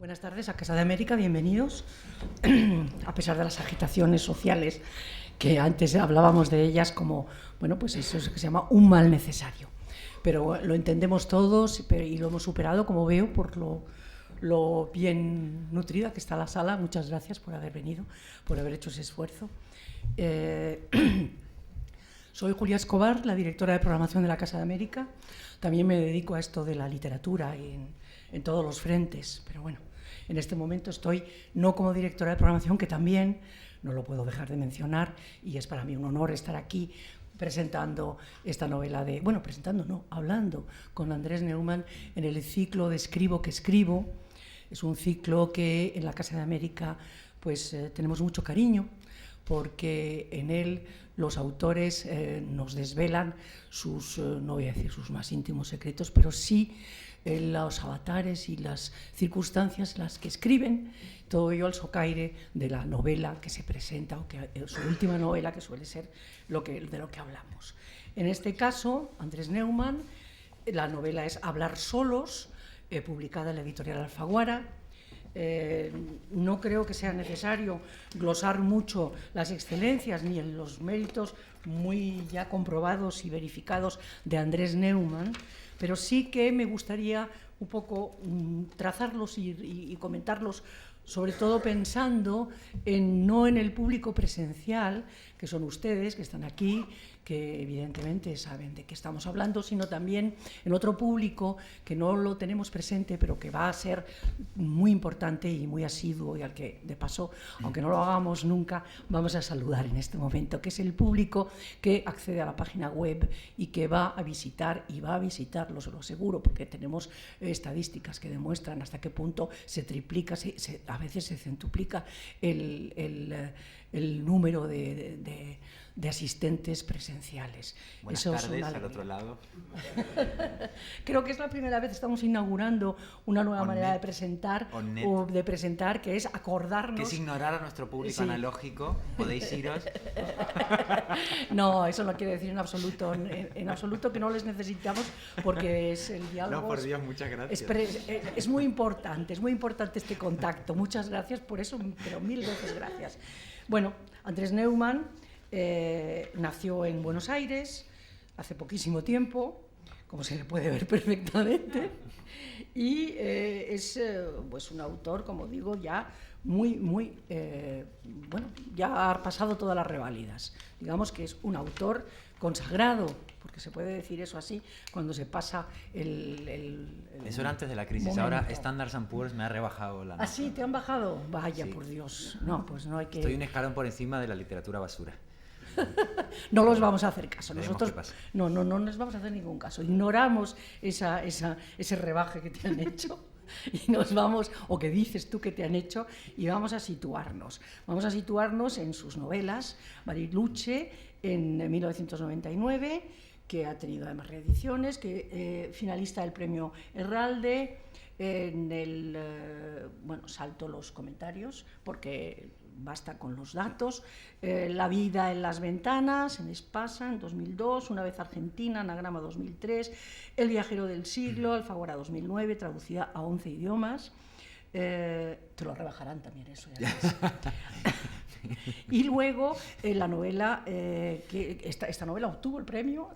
Buenas tardes a Casa de América, bienvenidos. A pesar de las agitaciones sociales que antes hablábamos de ellas como, bueno, pues eso es que se llama un mal necesario. Pero lo entendemos todos y lo hemos superado, como veo, por lo bien nutrida que está la sala. Muchas gracias por haber venido, por haber hecho ese esfuerzo. Soy Julia Escobar, la directora de programación de la Casa de América. También me dedico a esto de la literatura en todos los frentes, pero bueno, en este momento estoy no como directora de programación, que también no lo puedo dejar de mencionar, y es para mí un honor estar aquí presentando esta novela hablando con Andrés Neumann en el ciclo de Escribo que escribo. Es un ciclo que en la Casa de América pues tenemos mucho cariño, porque en él los autores nos desvelan sus, no voy a decir sus más íntimos secretos, pero sí los avatares y las circunstancias en las que escriben, todo ello al socaire de la novela que se presenta, o que su última novela, que suele ser de lo que hablamos. En este caso, Andrés Neumann, la novela es Hablar solos, publicada en la editorial Alfaguara. No creo que sea necesario glosar mucho las excelencias ni los méritos muy ya comprobados y verificados de Andrés Neumann, pero sí que me gustaría un poco trazarlos y comentarlos, sobre todo pensando no en el público presencial, que son ustedes, que están aquí, que evidentemente saben de qué estamos hablando, sino también en otro público que no lo tenemos presente, pero que va a ser muy importante y muy asiduo, y al que, de paso, aunque no lo hagamos nunca, vamos a saludar en este momento, que es el público que accede a la página web y que va a visitar, y va a visitarlo, se lo aseguro, porque tenemos estadísticas que demuestran hasta qué punto se triplica, a veces se centuplica el número de asistentes presenciales. Buenas tardes, al otro lado. Creo que es la primera vez que estamos inaugurando una nueva manera de presentar, que es acordarnos... Que es ignorar a nuestro público analógico, podéis iros. No, eso no quiere decir en absoluto que no les necesitamos, porque es el diálogo... No, por Dios, muchas gracias. Es muy importante este contacto. Muchas gracias por eso, pero mil veces gracias. Bueno, Andrés Neumann nació en Buenos Aires hace poquísimo tiempo, como se le puede ver perfectamente, y es pues un autor, como digo, ya ya ha pasado todas las reválidas. Digamos que es un autor consagrado, porque se puede decir eso así, cuando se pasa Eso era antes de la crisis, momento. Ahora Standard & Poor's me ha rebajado la nota. ¿Ah, sí? ¿Te han bajado? Vaya, Sí. por Dios. No, pues no hay que... Estoy un escalón por encima de la literatura basura. No los vamos a hacer caso. Nosotros qué pasa. no nos vamos a hacer ningún caso. Ignoramos ese rebaje que te han hecho y nos vamos, o que dices tú que te han hecho, y vamos a situarnos. Vamos a situarnos en sus novelas. Bariloche, en 1999, que ha tenido además reediciones, que finalista del premio Herralde. En el salto los comentarios porque basta con los datos. La vida en las ventanas, en Espasa, en 2002, Una vez Argentina, Anagrama 2003, El viajero del siglo, Alfaguara 2009, traducida a 11 idiomas. Te lo rebajarán también eso. Ya Y luego la novela, esta novela obtuvo el premio,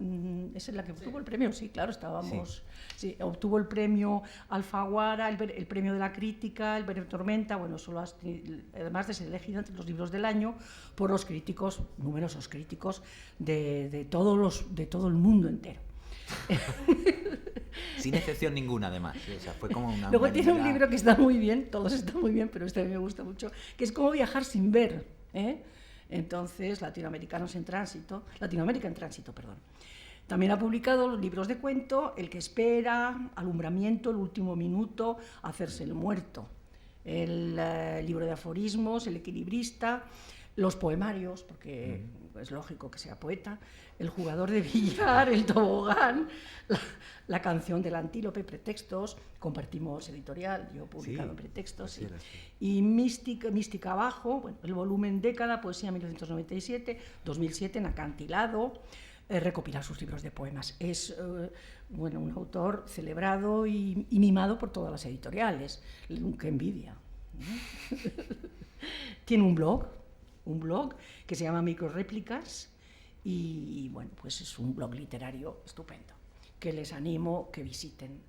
¿es la que obtuvo el premio? Sí, claro, estábamos... Sí, obtuvo el premio Alfaguara, el premio de la crítica, el premio Tormenta, además de ser elegida entre los libros del año por los críticos, numerosos críticos de todo el mundo entero. Sin excepción ninguna, además. O sea, fue como una Luego tiene un libro que está muy bien, todos están muy bien, pero este me gusta mucho, que es Cómo viajar sin ver. Entonces, Latinoamérica en tránsito. También ha publicado los libros de cuento, El que espera, Alumbramiento, El último minuto, Hacerse el muerto, el libro de aforismos, El equilibrista, los poemarios, porque es lógico que sea poeta, El jugador de billar, El tobogán, la canción del antílope, Pretextos, compartimos editorial, yo he publicado en Pretextos, sí. Y Mística Abajo, el volumen Década, Poesía 1997, 2007 en Acantilado, recopilar sus libros de poemas. Es un autor celebrado y mimado por todas las editoriales. ¡Qué envidia! Tiene un blog que se llama Microréplicas y bueno, pues es un blog literario estupendo, que les animo que visiten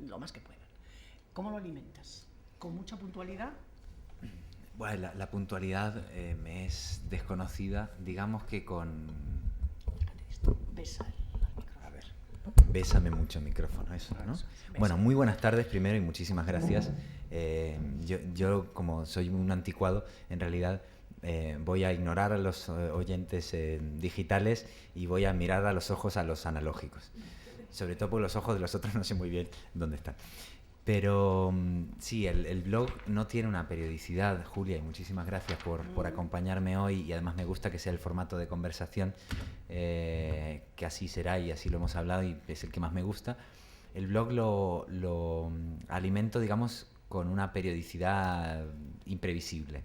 lo más que puedan. ¿Cómo lo alimentas? ¿Con mucha puntualidad? Bueno, la puntualidad me es desconocida, digamos que con... Besa al micrófono. A ver, bésame mucho el micrófono, eso, ¿no? Bueno, muy buenas tardes primero y muchísimas gracias. Yo, como soy un anticuado, en realidad voy a ignorar a los oyentes digitales y voy a mirar a los ojos a los analógicos. Sobre todo porque los ojos de los otros no sé muy bien dónde están. Pero sí, el blog no tiene una periodicidad, Julia, y muchísimas gracias por acompañarme hoy, y además me gusta que sea el formato de conversación, que así será y así lo hemos hablado y es el que más me gusta. El blog lo alimento, digamos, con una periodicidad imprevisible.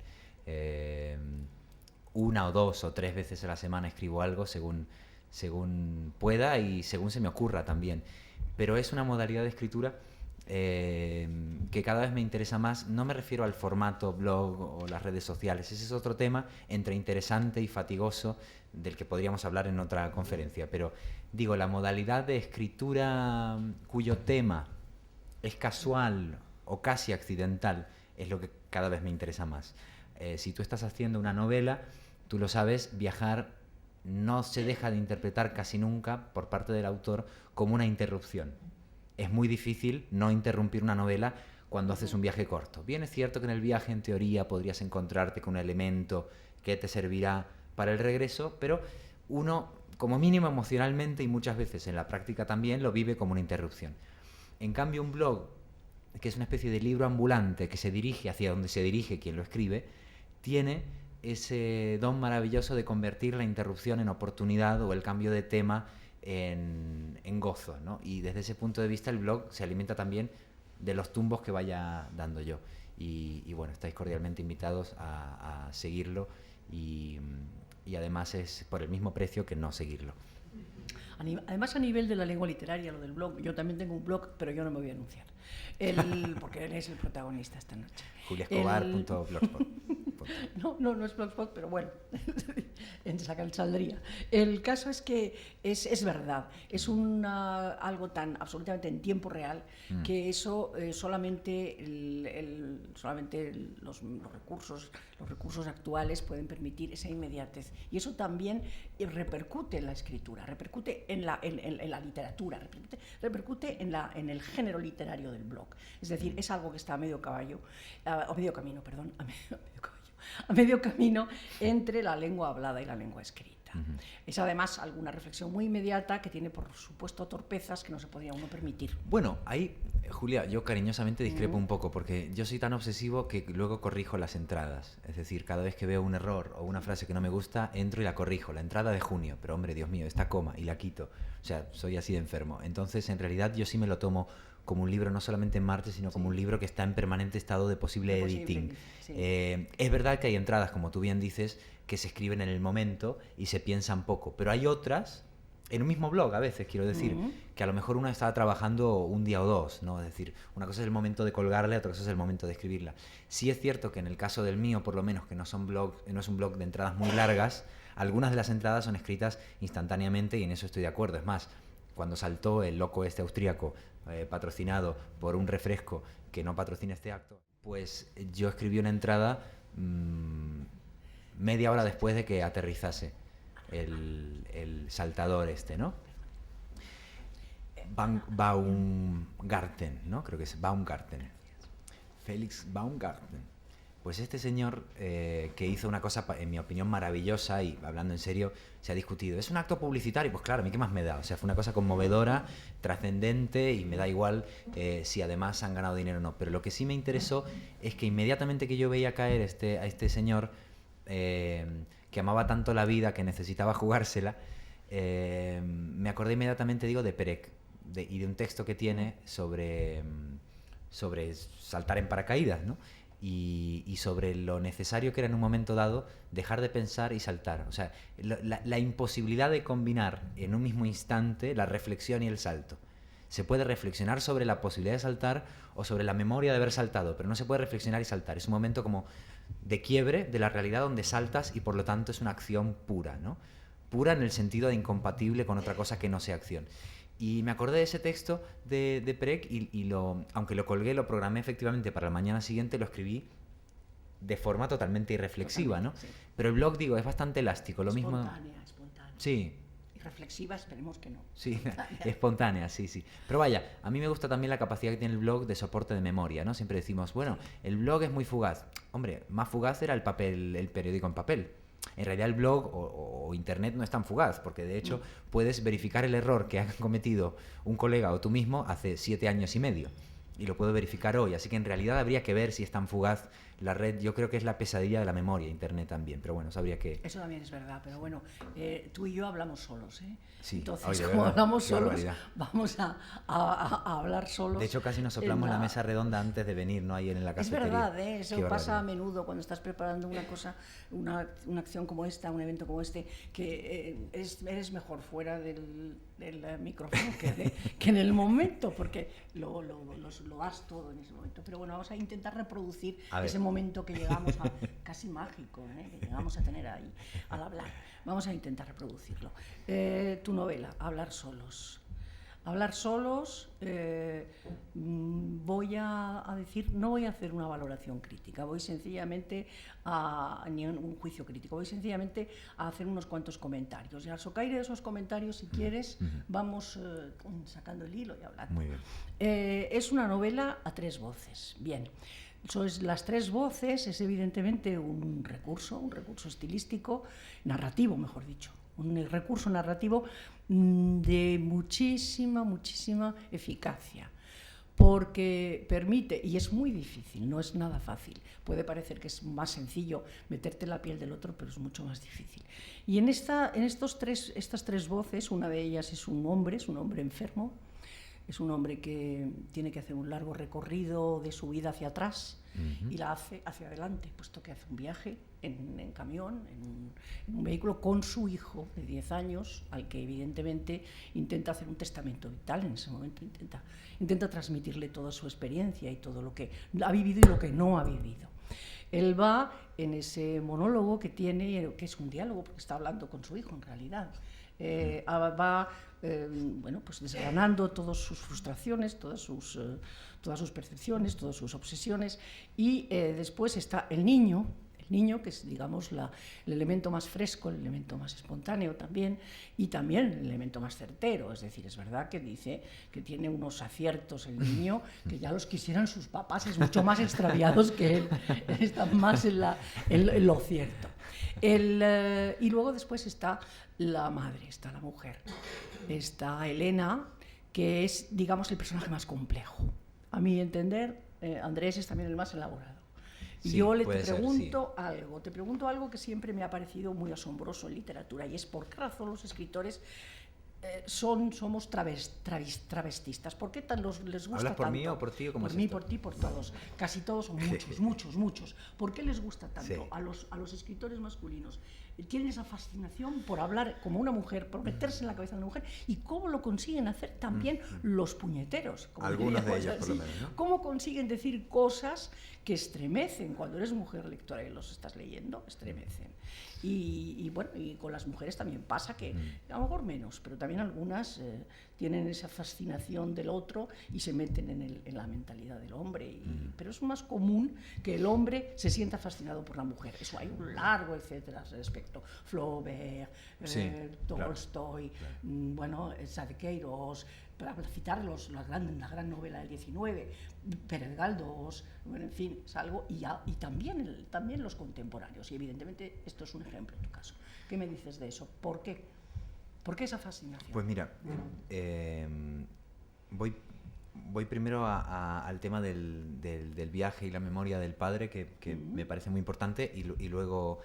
1 o 2 o 3 veces a la semana escribo algo según pueda y según se me ocurra también. Pero es una modalidad de escritura que cada vez me interesa más. No me refiero al formato blog o las redes sociales, ese es otro tema entre interesante y fatigoso del que podríamos hablar en otra conferencia, pero digo, la modalidad de escritura cuyo tema es casual o casi accidental es lo que cada vez me interesa más. Si tú estás haciendo una novela, tú lo sabes, viajar no se deja de interpretar casi nunca por parte del autor como una interrupción. Es muy difícil no interrumpir una novela cuando haces un viaje corto. Bien, es cierto que en el viaje, en teoría, podrías encontrarte con un elemento que te servirá para el regreso, pero uno, como mínimo emocionalmente y muchas veces en la práctica también, lo vive como una interrupción. En cambio, un blog, que es una especie de libro ambulante que se dirige hacia donde se dirige quien lo escribe, tiene ese don maravilloso de convertir la interrupción en oportunidad o el cambio de tema en gozo, ¿no? Y desde ese punto de vista el blog se alimenta también de los tumbos que vaya dando yo. Y bueno, estáis cordialmente invitados a seguirlo y además es por el mismo precio que no seguirlo. Además, a nivel de la lengua literaria, lo del blog, yo también tengo un blog, pero yo no me voy a anunciar, porque él es el protagonista esta noche. juliaescobar.blogspot. No es blogspot, pero bueno, en Sacal saldría. El caso es que es verdad, es algo tan absolutamente en tiempo real que eso solamente los recursos actuales pueden permitir esa inmediatez. Y eso también repercute en la escritura, repercute en la literatura, repercute en el género literario del blog. Es decir, es algo que está a medio camino entre la lengua hablada y la lengua escrita. Es además alguna reflexión muy inmediata que tiene, por supuesto, torpezas que no se podía uno permitir. Bueno, ahí, Julia, yo cariñosamente discrepo un poco, porque yo soy tan obsesivo que luego corrijo las entradas. Es decir, cada vez que veo un error o una frase que no me gusta, entro y la corrijo. La entrada de junio, pero hombre, Dios mío, esta coma, y la quito. O sea, soy así de enfermo. Entonces, en realidad, yo sí me lo tomo como un libro no solamente en marcha, sino como un libro que está en permanente estado de posible editing. Sí. Es verdad que hay entradas, como tú bien dices, que se escriben en el momento y se piensan poco, pero hay otras, en un mismo blog a veces, quiero decir, que a lo mejor una estaba trabajando un día o dos, ¿no? Es decir, una cosa es el momento de colgarla, otra cosa es el momento de escribirla. Sí es cierto que en el caso del mío, por lo menos, que no es un blog de entradas muy largas, algunas de las entradas son escritas instantáneamente y en eso estoy de acuerdo. Es más, cuando saltó el loco este austríaco, patrocinado por un refresco que no patrocina este acto, pues yo escribí una entrada media hora después de que aterrizase el saltador este, ¿no? Baumgarten, ¿no? Creo que es Baumgarten. Felix Baumgarten. Pues este señor que hizo una cosa, en mi opinión, maravillosa, y hablando en serio, se ha discutido. ¿Es un acto publicitario? Pues claro, ¿a mí qué más me da? O sea, fue una cosa conmovedora, trascendente, y me da igual si además han ganado dinero o no. Pero lo que sí me interesó es que inmediatamente que yo veía caer a este señor que amaba tanto la vida, que necesitaba jugársela, me acordé inmediatamente, digo, de Perec y de un texto que tiene sobre saltar en paracaídas, ¿no? y sobre lo necesario que era en un momento dado dejar de pensar y saltar. O sea, la imposibilidad de combinar en un mismo instante la reflexión y el salto. Se puede reflexionar sobre la posibilidad de saltar o sobre la memoria de haber saltado, pero no se puede reflexionar y saltar. Es un momento como de quiebre de la realidad donde saltas y por lo tanto es una acción pura, ¿no? Pura en el sentido de incompatible con otra cosa que no sea acción. Y me acordé de ese texto de Perec y aunque lo colgué, lo programé efectivamente para la mañana siguiente, lo escribí de forma totalmente irreflexiva, ¿no? Sí. Pero el blog, digo, es bastante elástico, lo mismo... Espontánea. Sí. Y reflexiva, esperemos que no. Sí, espontánea, sí, sí. Pero vaya, a mí me gusta también la capacidad que tiene el blog de soporte de memoria, ¿no? Siempre decimos, bueno, el blog es muy fugaz. Hombre, más fugaz era el papel, el periódico en papel. En realidad el blog o internet no es tan fugaz, porque de hecho puedes verificar el error que ha cometido un colega o tú mismo hace 7 años y medio. Y lo puedo verificar hoy. Así que en realidad habría que ver si es tan fugaz la red. Yo creo que es la pesadilla de la memoria, internet también. Pero bueno, sabría que... Eso también es verdad, pero bueno, tú y yo hablamos solos, ¿eh? Sí. Entonces, Oye, como ¿verdad? hablamos Qué solos, barbaridad. vamos a hablar solos. De hecho, casi nos soplamos la mesa redonda antes de venir, ¿no? Ahí en la Es cafetería. verdad, ¿eh? Eso Qué pasa a barbaridad. menudo cuando estás preparando una cosa, una acción como esta, un evento como este, que eres mejor fuera del micrófono que en el momento, porque lo das todo en ese momento. Pero bueno, vamos a intentar reproducir ese momento que llegamos a, casi mágico, ¿eh? Que llegamos a tener ahí al hablar. Vamos a intentar reproducirlo. Tu novela, Hablar solos. Hablar solos, voy a decir, no voy a hacer una valoración crítica, voy sencillamente ni un juicio crítico, voy sencillamente a hacer unos cuantos comentarios. Y al socaire de esos comentarios, si quieres, vamos sacando el hilo y hablando. Muy bien. Es una novela a 3 voces. Bien. Las 3 voces es evidentemente un recurso estilístico, narrativo, mejor dicho. Un recurso narrativo de muchísima eficacia, porque permite, y es muy difícil, no es nada fácil, puede parecer que es más sencillo meterte en la piel del otro, pero es mucho más difícil. Y en estas tres voces, una de ellas es un hombre enfermo, es un hombre que tiene que hacer un largo recorrido de su vida hacia atrás y la hace hacia adelante, puesto que hace un viaje en camión, en un vehículo con su hijo de 10 años, al que evidentemente intenta hacer un testamento vital en ese momento, intenta transmitirle toda su experiencia y todo lo que ha vivido y lo que no ha vivido. Él va en ese monólogo que tiene, que es un diálogo, porque está hablando con su hijo en realidad. Va pues desgranando todas sus frustraciones, todas sus percepciones, todas sus obsesiones, y después está el niño, que es, digamos, el elemento más fresco, el elemento más espontáneo también, y también el elemento más certero. Es decir, es verdad que dice que tiene unos aciertos el niño que ya los quisieran sus papás, es mucho más extraviados que él, están más en lo cierto. Y luego después está la madre, está la mujer, está Elena, que es, digamos, el personaje más complejo. A mi entender, Andrés es también el más elaborado. Y Sí, yo te pregunto algo que siempre me ha parecido muy asombroso en literatura, y es por qué razón los escritores somos travestistas. ¿Por qué les gusta tanto? ¿Hablas por mí o por ti o cómo es Por mí, esto? por ti, por todos. Casi todos, o muchos. ¿Por qué les gusta tanto a los escritores masculinos? Tienen esa fascinación por hablar como una mujer, por meterse en la cabeza de una mujer, y cómo lo consiguen hacer también los puñeteros. Algunos de ellos, por lo menos, ¿no? ¿Cómo consiguen decir cosas que estremecen? Cuando eres mujer lectora y los estás leyendo, estremecen. Y bueno, y con las mujeres también pasa que, a lo mejor menos, pero también algunas tienen esa fascinación del otro y se meten en la mentalidad del hombre. Pero es más común que el hombre se sienta fascinado por la mujer. Eso hay un largo etcétera al respecto. Flaubert, Tolstoy, bueno, Sadequeiros, para citar la gran novela del 19, Pérez Galdós, bueno, en fin, es algo, y también los contemporáneos, y evidentemente esto es un ejemplo en tu caso. ¿Qué me dices de eso? ¿Por qué? ¿Por qué esa fascinación? Pues mira, voy primero al tema del viaje y la memoria del padre, que me parece muy importante, y luego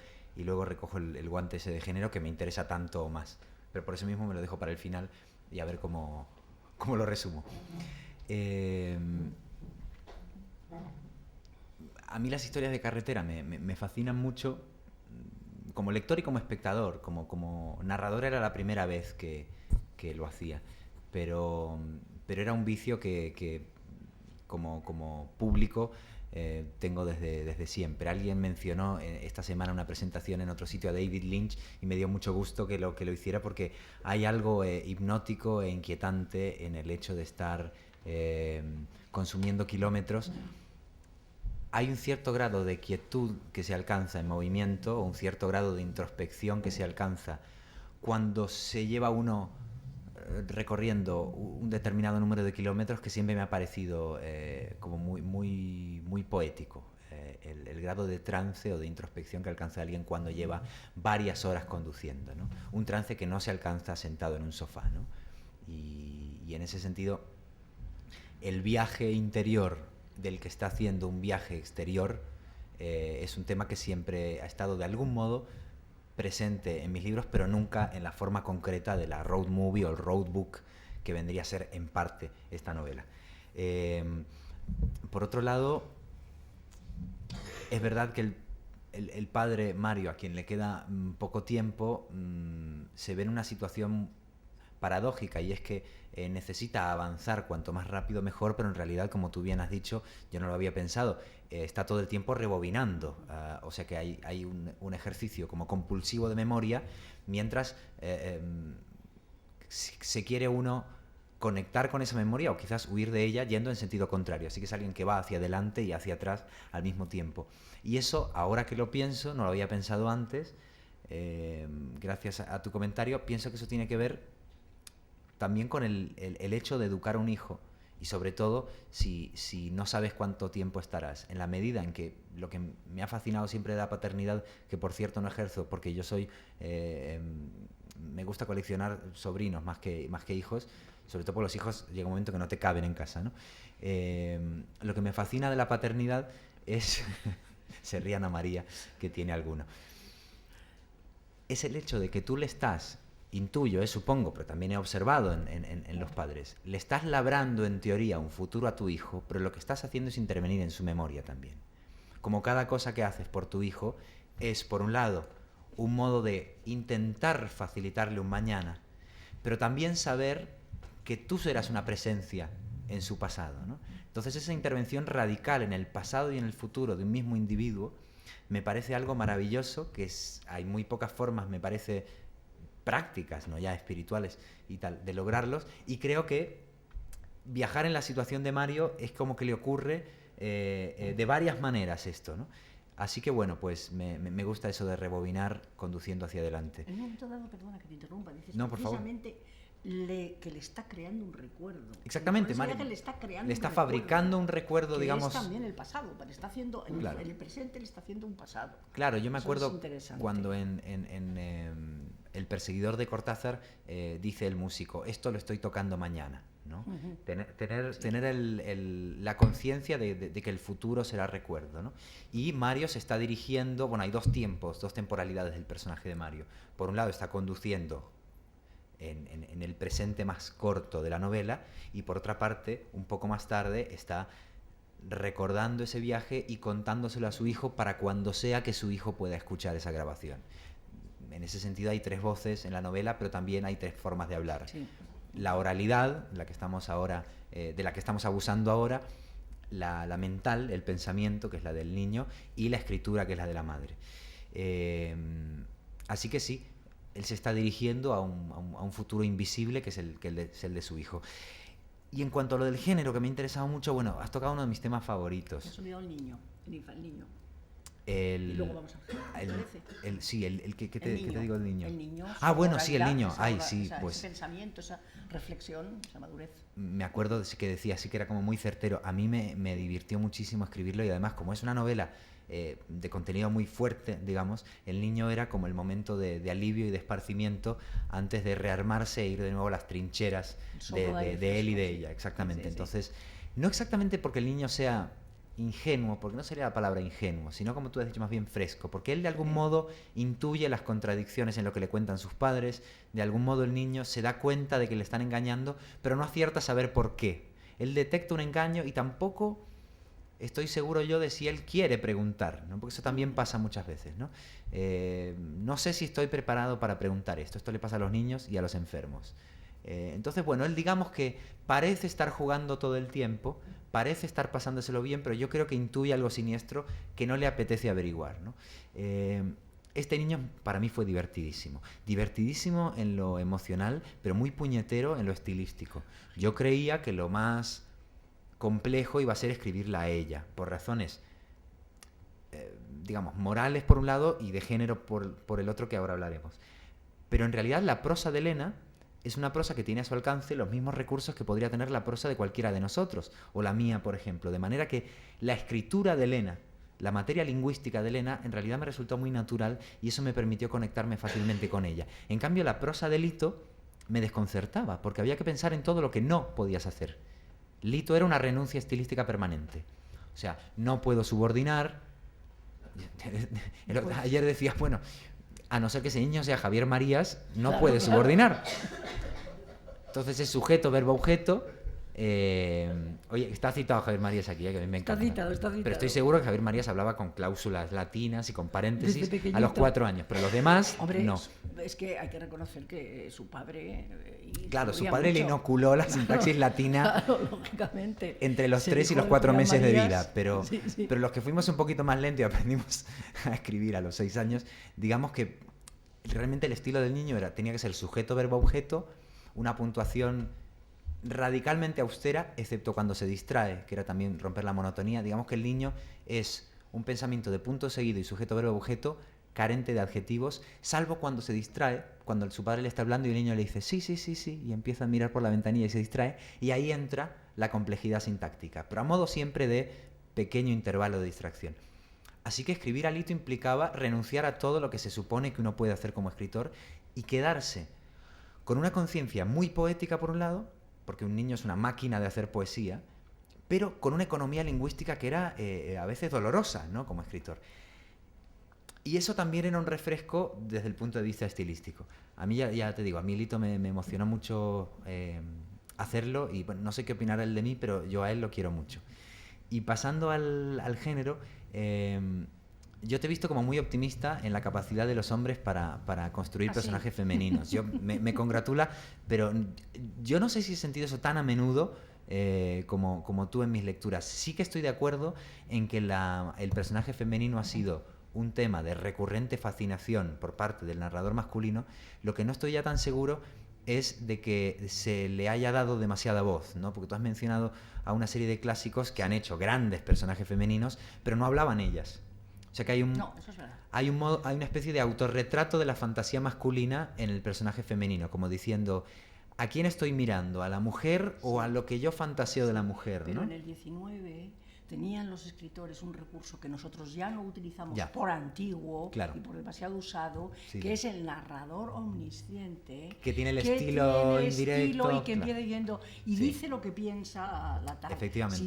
recojo el guante ese de género, que me interesa tanto más. Pero por eso mismo me lo dejo para el final y a ver cómo lo resumo. a mí las historias de carretera me fascinan mucho como lector y como espectador. Como narrador era la primera vez que lo hacía, pero era un vicio que como público tengo desde siempre. Alguien mencionó esta semana una presentación en otro sitio a David Lynch y me dio mucho gusto que lo hiciera, porque hay algo hipnótico e inquietante en el hecho de estar consumiendo kilómetros. Hay un cierto grado de quietud que se alcanza en movimiento, o un cierto grado de introspección que se alcanza cuando se lleva uno recorriendo un determinado número de kilómetros, que siempre me ha parecido como muy poético. El grado de trance o de introspección que alcanza alguien cuando lleva varias horas conduciendo, ¿no? Un trance que no se alcanza sentado en un sofá, ¿no? Y en ese sentido, el viaje interior del que está haciendo un viaje exterior es un tema que siempre ha estado de algún modo presente en mis libros, pero nunca en la forma concreta de la road movie o el road book que vendría a ser en parte esta novela. Por otro lado, es verdad que el padre Mario, a quien le queda poco tiempo, se ve en una situación paradójica, y es que necesita avanzar cuanto más rápido mejor, pero en realidad, como tú bien has dicho, yo no lo había pensado, está todo el tiempo rebobinando, o sea que hay un ejercicio como compulsivo de memoria, mientras se quiere uno conectar con esa memoria o quizás huir de ella yendo en sentido contrario. Así que es alguien que va hacia adelante y hacia atrás al mismo tiempo. Y eso, ahora que lo pienso, no lo había pensado antes, gracias a tu comentario, pienso que eso tiene que ver también con el hecho de educar a un hijo, y sobre todo si no sabes cuánto tiempo estarás. En la medida en que lo que me ha fascinado siempre de la paternidad, que por cierto no ejerzo porque yo soy... me gusta coleccionar sobrinos más que hijos, sobre todo por los hijos llega un momento que no te caben en casa, ¿no? Lo que me fascina de la paternidad es... se ríe Ana María, que tiene alguno. Es el hecho de que tú le estás... intuyo, supongo, pero también he observado en los padres, le estás labrando en teoría un futuro a tu hijo, pero lo que estás haciendo es intervenir en su memoria también. Como cada cosa que haces por tu hijo es, por un lado, un modo de intentar facilitarle un mañana, pero también saber que tú serás una presencia en su pasado, ¿no? Entonces esa intervención radical en el pasado y en el futuro de un mismo individuo me parece algo maravilloso, hay muy pocas formas, me parece, prácticas, no ya espirituales y tal, de lograrlos, y creo que viajar en la situación de Mario es como que le ocurre de varias maneras esto, ¿no? Así que bueno, pues me gusta eso de rebobinar conduciendo hacia adelante. En un momento dado, perdona que te interrumpa, dices no, por precisamente que le está creando un recuerdo. Exactamente, Mario. Le está creando le está un fabricando un recuerdo, que digamos... es también el pasado, pero está haciendo, claro. en el presente le está haciendo un pasado. Claro, yo me acuerdo cuando en El perseguidor de Cortázar dice el músico, esto lo estoy tocando mañana, ¿no? Uh-huh. Tener la conciencia de que el futuro será recuerdo, ¿no? Y Mario se está dirigiendo, bueno, hay dos tiempos, dos temporalidades del personaje de Mario. Por un lado está conduciendo en el presente más corto de la novela, y por otra parte, un poco más tarde, está recordando ese viaje y contándoselo a su hijo para cuando sea que su hijo pueda escuchar esa grabación. En ese sentido hay tres voces en la novela, pero también hay tres formas de hablar. Sí. La oralidad, la que estamos ahora, de la que estamos abusando ahora, la mental, el pensamiento, que es la del niño, y la escritura, que es la de la madre. Así que sí, él se está dirigiendo a un futuro invisible, que es el de su hijo. Y en cuanto a lo del género, que me ha interesado mucho, bueno, has tocado uno de mis temas favoritos. Has olvidado el niño, el niño. Y luego vamos a hacer. Sí, ¿qué te digo del niño? El niño. Bueno, sí, el niño. Sí, pues. Ese pensamiento, esa reflexión, esa madurez. Me acuerdo que decía, sí, que era como muy certero. A mí me divirtió muchísimo escribirlo, y además, como es una novela de contenido muy fuerte, digamos, el niño era como el momento de alivio y de esparcimiento antes de rearmarse e ir de nuevo a las trincheras de él y de ella. Exactamente. Sí. Entonces, no exactamente porque el niño sea ingenuo, porque no sería la palabra ingenuo, sino, como tú has dicho, más bien fresco, porque él de algún modo intuye las contradicciones en lo que le cuentan sus padres, de algún modo el niño se da cuenta de que le están engañando, pero no acierta a saber por qué. Él detecta un engaño y tampoco estoy seguro yo de si él quiere preguntar, ¿no? Porque eso también pasa muchas veces, ¿no? No sé si estoy preparado para preguntar esto. Esto le pasa a los niños y a los enfermos. Entonces, bueno, él digamos que parece estar jugando todo el tiempo, parece estar pasándoselo bien, pero yo creo que intuye algo siniestro que no le apetece averiguar, ¿no? Este niño para mí fue divertidísimo. Divertidísimo en lo emocional, pero muy puñetero en lo estilístico. Yo creía que lo más complejo iba a ser escribirla a ella, por razones, digamos, morales por un lado y de género por el otro, que ahora hablaremos. Pero en realidad la prosa de Elena es una prosa que tiene a su alcance los mismos recursos que podría tener la prosa de cualquiera de nosotros, o la mía, por ejemplo. De manera que la escritura de Elena, la materia lingüística de Elena, en realidad me resultó muy natural y eso me permitió conectarme fácilmente con ella. En cambio, la prosa de Lito me desconcertaba, porque había que pensar en todo lo que no podías hacer. Lito era una renuncia estilística permanente. O sea, no puedo subordinar. Ayer decías, bueno, a no ser que ese niño sea Javier Marías, no claro, puede claro. subordinar. Entonces es sujeto, verbo, objeto. Oye, está citado Javier Marías aquí, que a mí me encanta. Está citado. Pero estoy seguro que Javier Marías hablaba con cláusulas latinas y con paréntesis Desde a los 4 años, pero los demás, Hombre, no. es que hay que reconocer que su padre... Claro, su influía padre le mucho. inoculó la sintaxis latina Claro, lógicamente. entre los Se 3 y dijo los el 4 cura meses de Marías. vida, pero, Sí. pero los que fuimos un poquito más lentos y aprendimos a escribir a los 6 años, digamos que realmente el estilo del niño tenía que ser sujeto, verbo, objeto, una puntuación radicalmente austera, excepto cuando se distrae, que era también romper la monotonía. Digamos que el niño es un pensamiento de punto seguido y sujeto, verbo, objeto, carente de adjetivos, salvo cuando se distrae, cuando su padre le está hablando y el niño le dice sí, y empieza a mirar por la ventanilla y se distrae, y ahí entra la complejidad sintáctica, pero a modo siempre de pequeño intervalo de distracción. Así que escribir a Lito implicaba renunciar a todo lo que se supone que uno puede hacer como escritor y quedarse con una conciencia muy poética por un lado, porque un niño es una máquina de hacer poesía, pero con una economía lingüística que era a veces dolorosa, ¿no?, como escritor. Y eso también era un refresco desde el punto de vista estilístico. A mí, ya te digo, a mí Lito me emocionó mucho hacerlo, y bueno, no sé qué opinará él de mí, pero yo a él lo quiero mucho. Y pasando al género, yo te he visto como muy optimista en la capacidad de los hombres para construir personajes femeninos. Me congratula, pero yo no sé si he sentido eso tan a menudo como tú en mis lecturas. Sí que estoy de acuerdo en que el personaje femenino ha sido un tema de recurrente fascinación por parte del narrador masculino. Lo que no estoy ya tan seguro es de que se le haya dado demasiada voz, ¿no? Porque tú has mencionado a una serie de clásicos que han hecho grandes personajes femeninos, pero no hablaban ellas. O sea que No, eso es verdad. hay una especie de autorretrato de la fantasía masculina en el personaje femenino, como diciendo, ¿a quién estoy mirando? ¿A la mujer o a lo que yo fantaseo de la mujer? Pero ¿no? en el 19 tenían los escritores un recurso que nosotros ya no utilizamos Ya. por antiguo Claro. y por demasiado usado, Sí. que es el narrador omnisciente, Que tiene el que estilo tiene indirecto, estilo y que claro. empieza diciendo y Sí. dice lo que piensa la tal. Efectivamente.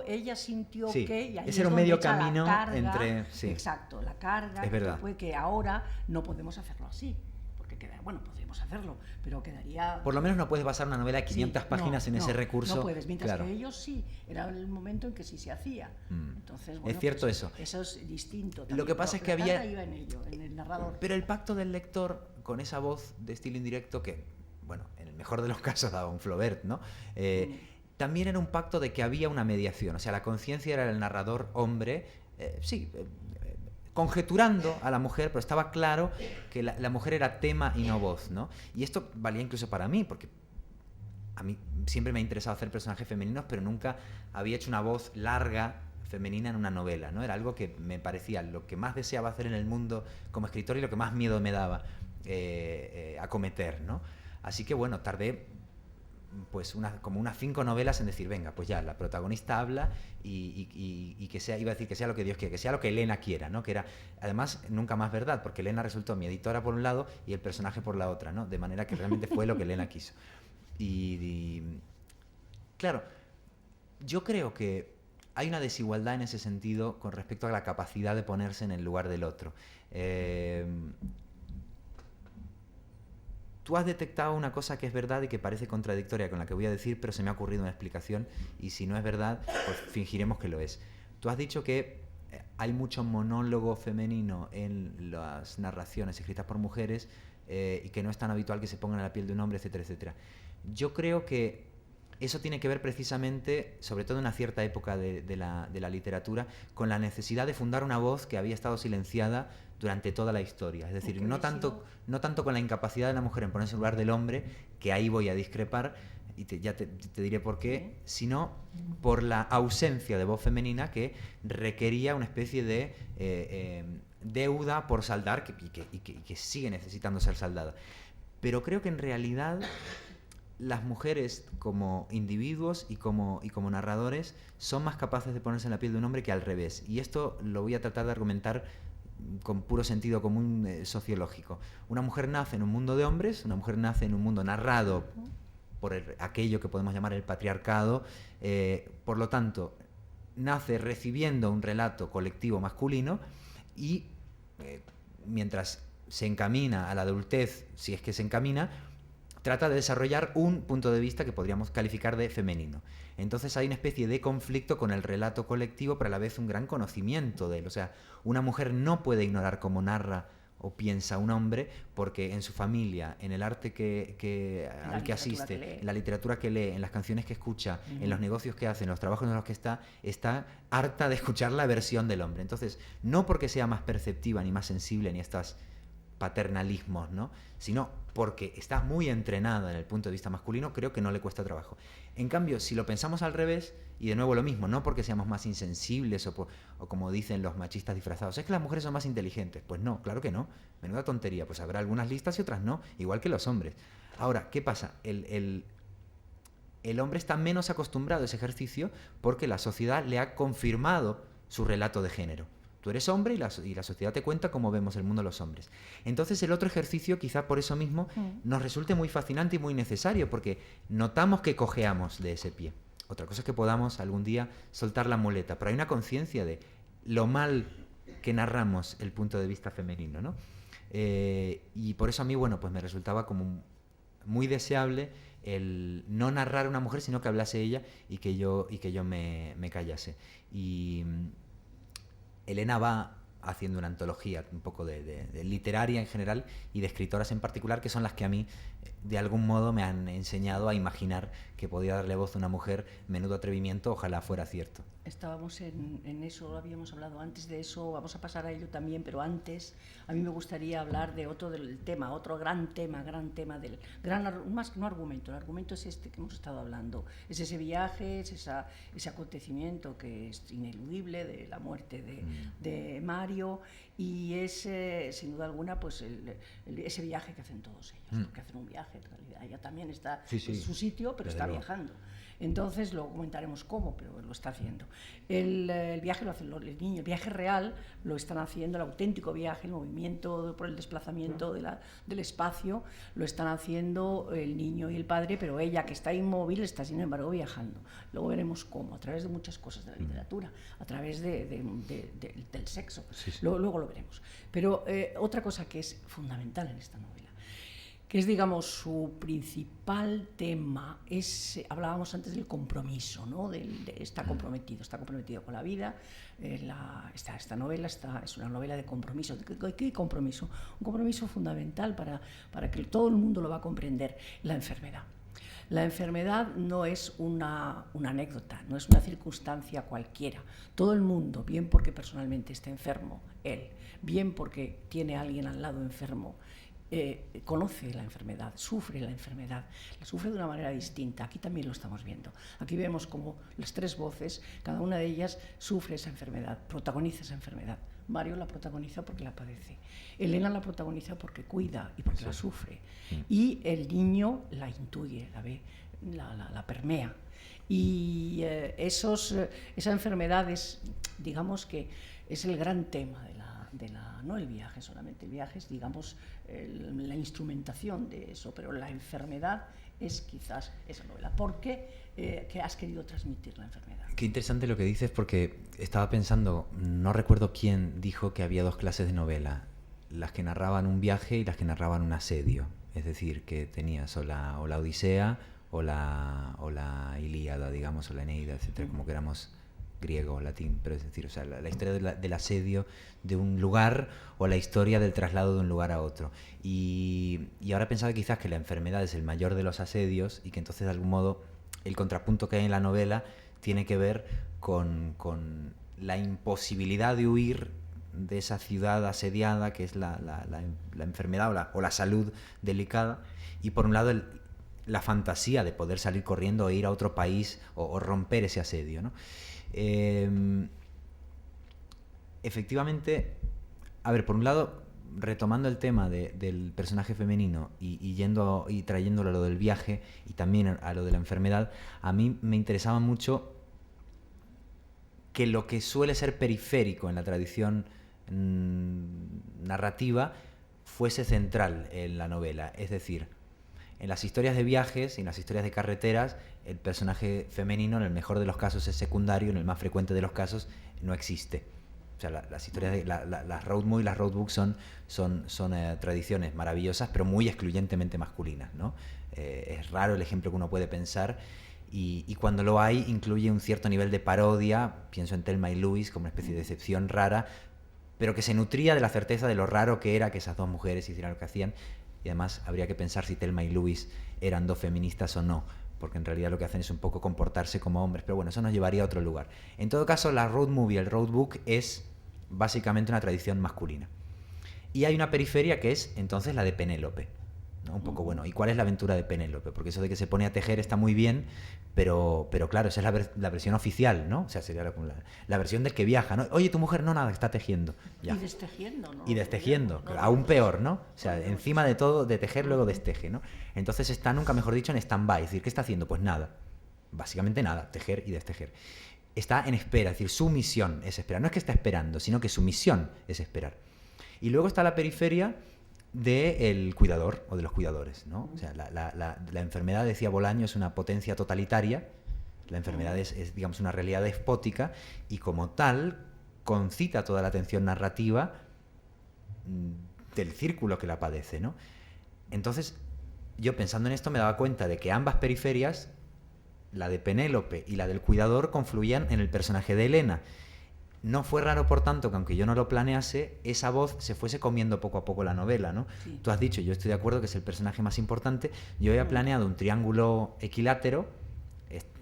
Ella sintió Sí. que, y ahí Ese es era un donde medio echa la camino carga. entre- sí. Exacto, la carga. Es verdad. Que ahora no podemos hacerlo así, porque bueno, podríamos hacerlo, pero quedaría... Por lo menos no puedes basar una novela de 500 Sí, páginas en ese recurso. No puedes, mientras Claro. que ellos sí, era el momento en que sí se hacía. Mm. Entonces, Es cierto pues, eso. Eso es distinto. Lo también, que pasa pero es que la había- carga iba en ello, en el narrador. Pero el pacto del lector con esa voz de estilo indirecto que, bueno, en el mejor de los casos daba un Flaubert, ¿no? También era un pacto de que había una mediación. O sea, la conciencia era el narrador hombre, conjeturando a la mujer, pero estaba claro que la mujer era tema y no voz, ¿no? Y esto valía incluso para mí, porque a mí siempre me ha interesado hacer personajes femeninos, pero nunca había hecho una voz larga femenina en una novela, ¿no? Era algo que me parecía lo que más deseaba hacer en el mundo como escritor y lo que más miedo me daba acometer, ¿no? Así que bueno, tardé pues como unas 5 novelas en decir, venga, pues ya, la protagonista habla y que sea, iba a decir que sea lo que Dios quiera, que sea lo que Elena quiera, ¿no? Que era, además, nunca más verdad, porque Elena resultó mi editora por un lado y el personaje por la otra, ¿no? De manera que realmente fue lo que Elena quiso. Claro, yo creo que hay una desigualdad en ese sentido con respecto a la capacidad de ponerse en el lugar del otro. Tú has detectado una cosa que es verdad y que parece contradictoria con la que voy a decir, pero se me ha ocurrido una explicación y si no es verdad, pues fingiremos que lo es. Tú Tú has dicho que hay mucho monólogo femenino en las narraciones escritas por mujeres y que no es tan habitual que se pongan en la piel de un hombre, etcétera, etcétera. Yo creo que eso tiene que ver precisamente, sobre todo en una cierta época de la literatura, con la necesidad de fundar una voz que había estado silenciada durante toda la historia. Es decir, no tanto con la incapacidad de la mujer en ponerse en lugar del hombre, que ahí voy a discrepar, y ya te diré por qué, sino por la ausencia de voz femenina que requería una especie de deuda por saldar y que sigue necesitando ser saldada. Pero creo que en realidad las mujeres como individuos y como narradores son más capaces de ponerse en la piel de un hombre que al revés. Y esto lo voy a tratar de argumentar con puro sentido común sociológico. Una mujer nace en un mundo de hombres, una mujer nace en un mundo narrado por aquello que podemos llamar el patriarcado, por lo tanto, nace recibiendo un relato colectivo masculino y mientras se encamina a la adultez, si es que se encamina, trata de desarrollar un punto de vista que podríamos calificar de femenino. Entonces hay una especie de conflicto con el relato colectivo, pero a la vez un gran conocimiento de él. O sea, una mujer no puede ignorar cómo narra o piensa un hombre, porque en su familia, en el arte al que asiste, en la literatura que lee, en las canciones que escucha, en los negocios que hace, en los trabajos en los que está harta de escuchar la versión del hombre. Entonces, no porque sea más perceptiva, ni más sensible, ni estas paternalismos, ¿no?, sino porque está muy entrenada en el punto de vista masculino, creo que no le cuesta trabajo. En cambio, si lo pensamos al revés, y de nuevo lo mismo, no porque seamos más insensibles o como dicen los machistas disfrazados, es que las mujeres son más inteligentes. Pues no, claro que no, menuda tontería, pues habrá algunas listas y otras no, igual que los hombres. Ahora, ¿qué pasa? El hombre está menos acostumbrado a ese ejercicio porque la sociedad le ha confirmado su relato de género. Tú eres hombre y la sociedad te cuenta cómo vemos el mundo los hombres. Entonces el otro ejercicio, quizá por eso mismo, nos resulte muy fascinante y muy necesario, porque notamos que cojeamos de ese pie. Otra cosa es que podamos algún día soltar la muleta, pero hay una conciencia de lo mal que narramos el punto de vista femenino, ¿no? Y por eso a mí, bueno, pues me resultaba como muy deseable el no narrar a una mujer, sino que hablase ella y que yo me callase. Y Elena va haciendo una antología un poco de literaria en general y de escritoras en particular, que son las que a mí de algún modo me han enseñado a imaginar que podía darle voz a una mujer. Menudo atrevimiento, ojalá fuera cierto. Estábamos en eso, habíamos hablado antes de eso, vamos a pasar a ello también, pero antes a mí me gustaría hablar de otro gran tema del más que un argumento. El argumento es este que hemos estado hablando, es ese viaje, es ese acontecimiento que es ineludible de la muerte de Mario, y es sin duda alguna pues ese viaje que hacen todos ellos, porque hacen un viaje en realidad. Ella también está en su sitio, pero está viajando. Entonces luego comentaremos cómo, pero lo está haciendo. El viaje lo hacen los niños, el viaje real lo están haciendo, el auténtico viaje, el movimiento por el desplazamiento del espacio, lo están haciendo el niño y el padre, pero ella, que está inmóvil, está sin embargo viajando. Luego veremos cómo, a través de muchas cosas de la literatura, a través del sexo. Luego lo veremos. Pero otra cosa que es fundamental en esta novela, que es, digamos, su principal tema, hablábamos antes del compromiso, ¿no? Está comprometido con la vida. Esta novela es una novela de compromiso. ¿Qué compromiso? Un compromiso fundamental para que todo el mundo lo va a comprender: la enfermedad. La enfermedad no es una anécdota, no es una circunstancia cualquiera. Todo el mundo, bien porque personalmente está enfermo, él, bien porque tiene a alguien al lado enfermo, conoce la enfermedad, sufre la enfermedad, la sufre de una manera distinta. Aquí también lo estamos viendo. Aquí vemos como las tres voces, cada una de ellas sufre esa enfermedad, protagoniza esa enfermedad. Mario la protagoniza porque la padece, Elena la protagoniza porque cuida y porque la sufre, y el niño la intuye, la ve, la permea. Y esa enfermedad es, digamos que es el gran tema no el viaje solamente, el viaje es, digamos, la instrumentación de eso, pero la enfermedad es quizás esa novela. ¿Por qué? ¿Qué has querido transmitir la enfermedad? Qué interesante lo que dices, porque estaba pensando, no recuerdo quién dijo que había dos clases de novela, las que narraban un viaje y las que narraban un asedio. Es decir, que tenías o la Odisea o la Ilíada, digamos, o la Eneida, etcétera, como queramos griego o latín, pero es decir, o sea, la historia del asedio de un lugar o la historia del traslado de un lugar a otro. Y ahora pensaba quizás que la enfermedad es el mayor de los asedios y que entonces de algún modo el contrapunto que hay en la novela tiene que ver con la imposibilidad de huir de esa ciudad asediada que es la enfermedad o la salud delicada, y por un lado la fantasía de poder salir corriendo o ir a otro país o romper ese asedio, ¿no? Efectivamente, a ver, por un lado, retomando el tema del personaje femenino y trayéndolo a lo del viaje y también a lo de la enfermedad, a mí me interesaba mucho que lo que suele ser periférico en la tradición narrativa fuese central en la novela. Es decir, en las historias de viajes y en las historias de carreteras, el personaje femenino en el mejor de los casos es secundario, en el más frecuente de los casos no existe. O sea, las historias de las road movies, las road books son tradiciones maravillosas, pero muy excluyentemente masculinas, ¿no? Es raro el ejemplo que uno puede pensar, y cuando lo hay incluye un cierto nivel de parodia. Pienso en Thelma y Louise como una especie de excepción rara, pero que se nutría de la certeza de lo raro que era que esas dos mujeres hicieran lo que hacían. Y además habría que pensar si Thelma y Louise eran dos feministas o no, porque en realidad lo que hacen es un poco comportarse como hombres, pero bueno, eso nos llevaría a otro lugar. En todo caso, la road movie, el road book, es básicamente una tradición masculina. Y hay una periferia que es entonces la de Penélope, ¿no? Un poco, bueno, ¿y cuál es la aventura de Penélope? Porque eso de que se pone a tejer está muy bien, pero claro, esa es la versión oficial, ¿no? O sea, sería la versión del que viaja, ¿no? Oye, tu mujer no, nada, está tejiendo. Ya. Y destejiendo, ¿no? Y destejiendo, aún peor, ¿no? O sea, encima de todo, de tejer, luego desteje, ¿no? Entonces está, nunca mejor dicho, en stand-by. Es decir, ¿qué está haciendo? Pues nada. Básicamente nada, tejer y destejer. Está en espera, es decir, su misión es esperar. No es que está esperando, sino que su misión es esperar. Y luego está la periferia del cuidador o de los cuidadores, ¿no? O sea, la enfermedad, decía Bolaño, es una potencia totalitaria. La enfermedad es, digamos, una realidad despótica, y como tal concita toda la atención narrativa del círculo que la padece, ¿no? Entonces, yo pensando en esto me daba cuenta de que ambas periferias, la de Penélope y la del cuidador, confluían en el personaje de Elena. No fue raro, por tanto, que aunque yo no lo planease, esa voz se fuese comiendo poco a poco la novela, ¿no? Sí. Tú has dicho, yo estoy de acuerdo que es el personaje más importante. Yo había planeado un triángulo equilátero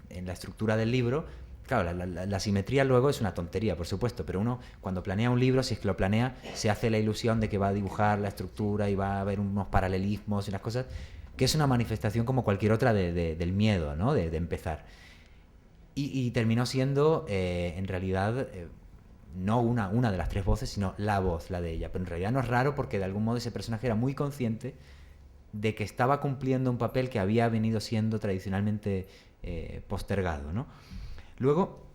en la estructura del libro. Claro, la simetría luego es una tontería, por supuesto, pero uno cuando planea un libro, si es que lo planea, se hace la ilusión de que va a dibujar la estructura y va a haber unos paralelismos y las cosas, que es una manifestación como cualquier otra del miedo, ¿no? De empezar. Y terminó siendo, en realidad, no una de las tres voces, sino la voz, la de ella. Pero en realidad no es raro, porque de algún modo ese personaje era muy consciente de que estaba cumpliendo un papel que había venido siendo tradicionalmente postergado, ¿no? Luego,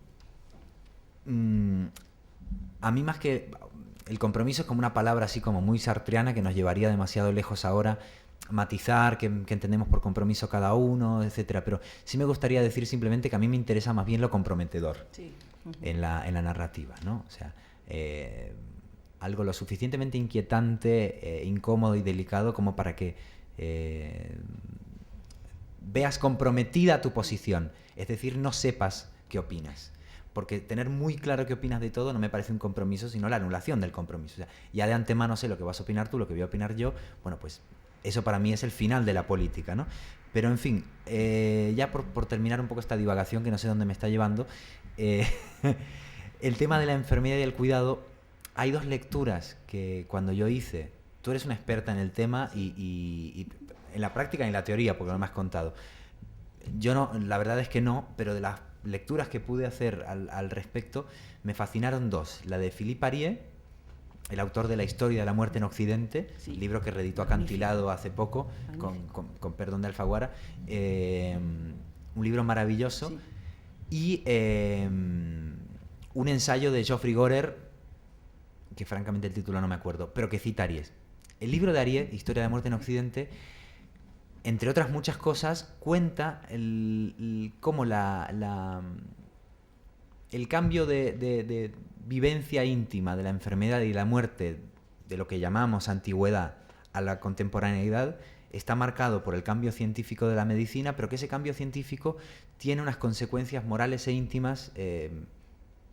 a mí más que... El compromiso es como una palabra así como muy sartreana que nos llevaría demasiado lejos ahora, matizar qué entendemos por compromiso cada uno, etcétera. Pero sí me gustaría decir simplemente que a mí me interesa más bien lo comprometedor. Sí. En la narrativa, ¿no? O sea, algo lo suficientemente inquietante, incómodo y delicado como para que veas comprometida tu posición, es decir, no sepas qué opinas. Porque tener muy claro qué opinas de todo no me parece un compromiso, sino la anulación del compromiso. O sea, ya de antemano sé lo que vas a opinar tú, lo que voy a opinar yo. Bueno, pues eso para mí es el final de la política, ¿no? Pero en fin, ya por terminar un poco esta divagación que no sé dónde me está llevando, el tema de la enfermedad y el cuidado, hay dos lecturas que cuando yo hice, tú eres una experta en el tema y en la práctica y en la teoría, porque no me has contado. Yo no, la verdad es que no, pero de las lecturas que pude hacer al respecto, me fascinaron dos. La de Philippe Ariès, el autor de La historia de la muerte en Occidente, sí, libro que reeditó Acantilado hace poco, con perdón de Alfaguara, un libro maravilloso, sí. Y un ensayo de Geoffrey Gorer, que francamente el título no me acuerdo, pero que cita Ariès. El libro de Ariès, Historia de la muerte en Occidente, entre otras muchas cosas, cuenta cómo el cambio de vivencia íntima de la enfermedad y la muerte, de lo que llamamos antigüedad a la contemporaneidad, está marcado por el cambio científico de la medicina, pero que ese cambio científico tiene unas consecuencias morales e íntimas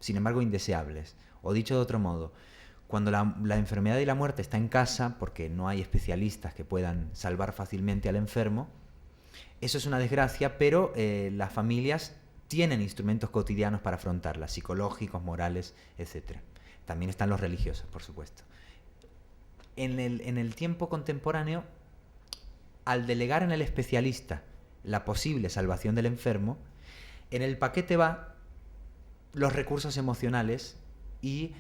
sin embargo indeseables. O dicho de otro modo, cuando la enfermedad y la muerte está en casa, porque no hay especialistas que puedan salvar fácilmente al enfermo, eso es una desgracia, pero las familias tienen instrumentos cotidianos para afrontarla, psicológicos, morales, etc. También están los religiosos, por supuesto. En el tiempo contemporáneo, al delegar en el especialista la posible salvación del enfermo, en el paquete va los recursos emocionales y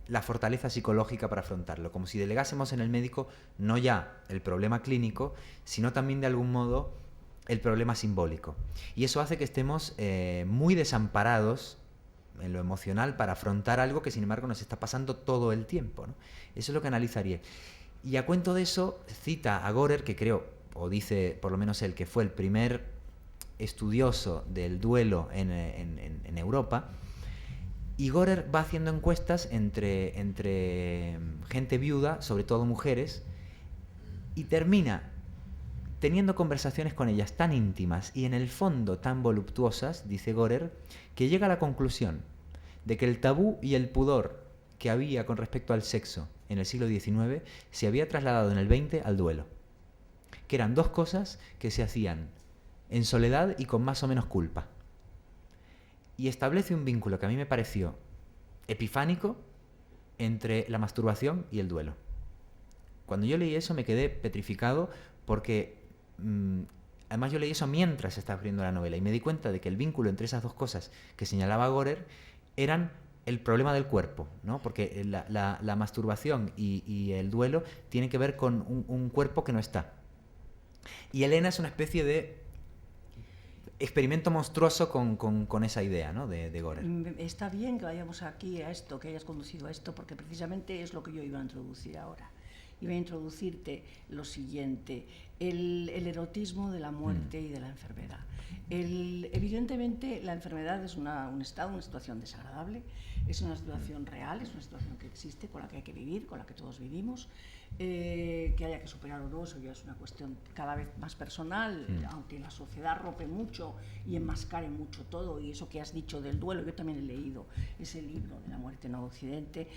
la fortaleza psicológica para afrontarlo, como si delegásemos en el médico no ya el problema clínico, sino también de algún modo el problema simbólico. Y eso hace que estemos muy desamparados en lo emocional para afrontar algo que sin embargo nos está pasando todo el tiempo, ¿no? Eso es lo que analizaría. Y a cuento de eso cita a Görer, que creo, o dice por lo menos él, que fue el primer estudioso del duelo en Europa. Y Görer va haciendo encuestas entre gente viuda, sobre todo mujeres, y termina teniendo conversaciones con ellas tan íntimas y en el fondo tan voluptuosas, dice Görer, que llega a la conclusión de que el tabú y el pudor que había con respecto al sexo en el siglo XIX se había trasladado en el XX al duelo, que eran dos cosas que se hacían en soledad y con más o menos culpa. Y establece un vínculo que a mí me pareció epifánico entre la masturbación y el duelo. Cuando yo leí eso me quedé petrificado porque además yo leí eso mientras estaba escribiendo la novela y me di cuenta de que el vínculo entre esas dos cosas que señalaba Görer eran el problema del cuerpo, ¿no? Porque la masturbación y el duelo tienen que ver con un cuerpo que no está. Y Elena es una especie de experimento monstruoso con esa idea, ¿no? de Görer. Está bien que vayamos aquí a esto, que hayas conducido a esto, porque precisamente es lo que yo iba a introducir ahora. Iba a introducirte lo siguiente, el erotismo de la muerte y de la enfermedad. Evidentemente la enfermedad es un estado, una situación desagradable, es una situación real, es una situación que existe, con la que hay que vivir, con la que todos vivimos. Que haya que superar o no, eso ya es una cuestión cada vez más personal, aunque la sociedad rompe mucho y enmascare mucho todo, y eso que has dicho del duelo, yo también he leído ese libro de la muerte en Occidente,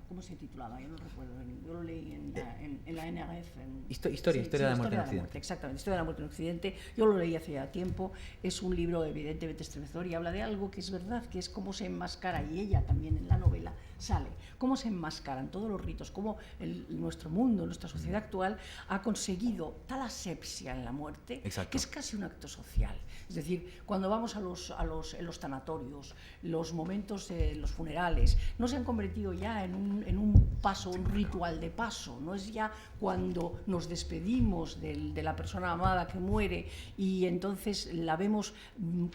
¿cómo se titulaba? Yo no recuerdo, yo lo leí en la NRF. Historia de la muerte en Occidente. Exactamente, Historia de la muerte en Occidente, yo lo leí hace ya tiempo, es un libro evidentemente estremecedor y habla de algo que es verdad, que es cómo se enmascara, y ella también en la novela sale, cómo se enmascaran todos los ritos, cómo nuestro mundo, nuestra sociedad actual ha conseguido tal asepsia en la muerte. Exacto. Que es casi un acto social. Es decir, cuando vamos en los tanatorios, los momentos, los funerales, no se han convertido ya en un paso, un ritual de paso, no es ya cuando nos despedimos de la persona amada que muere y entonces la vemos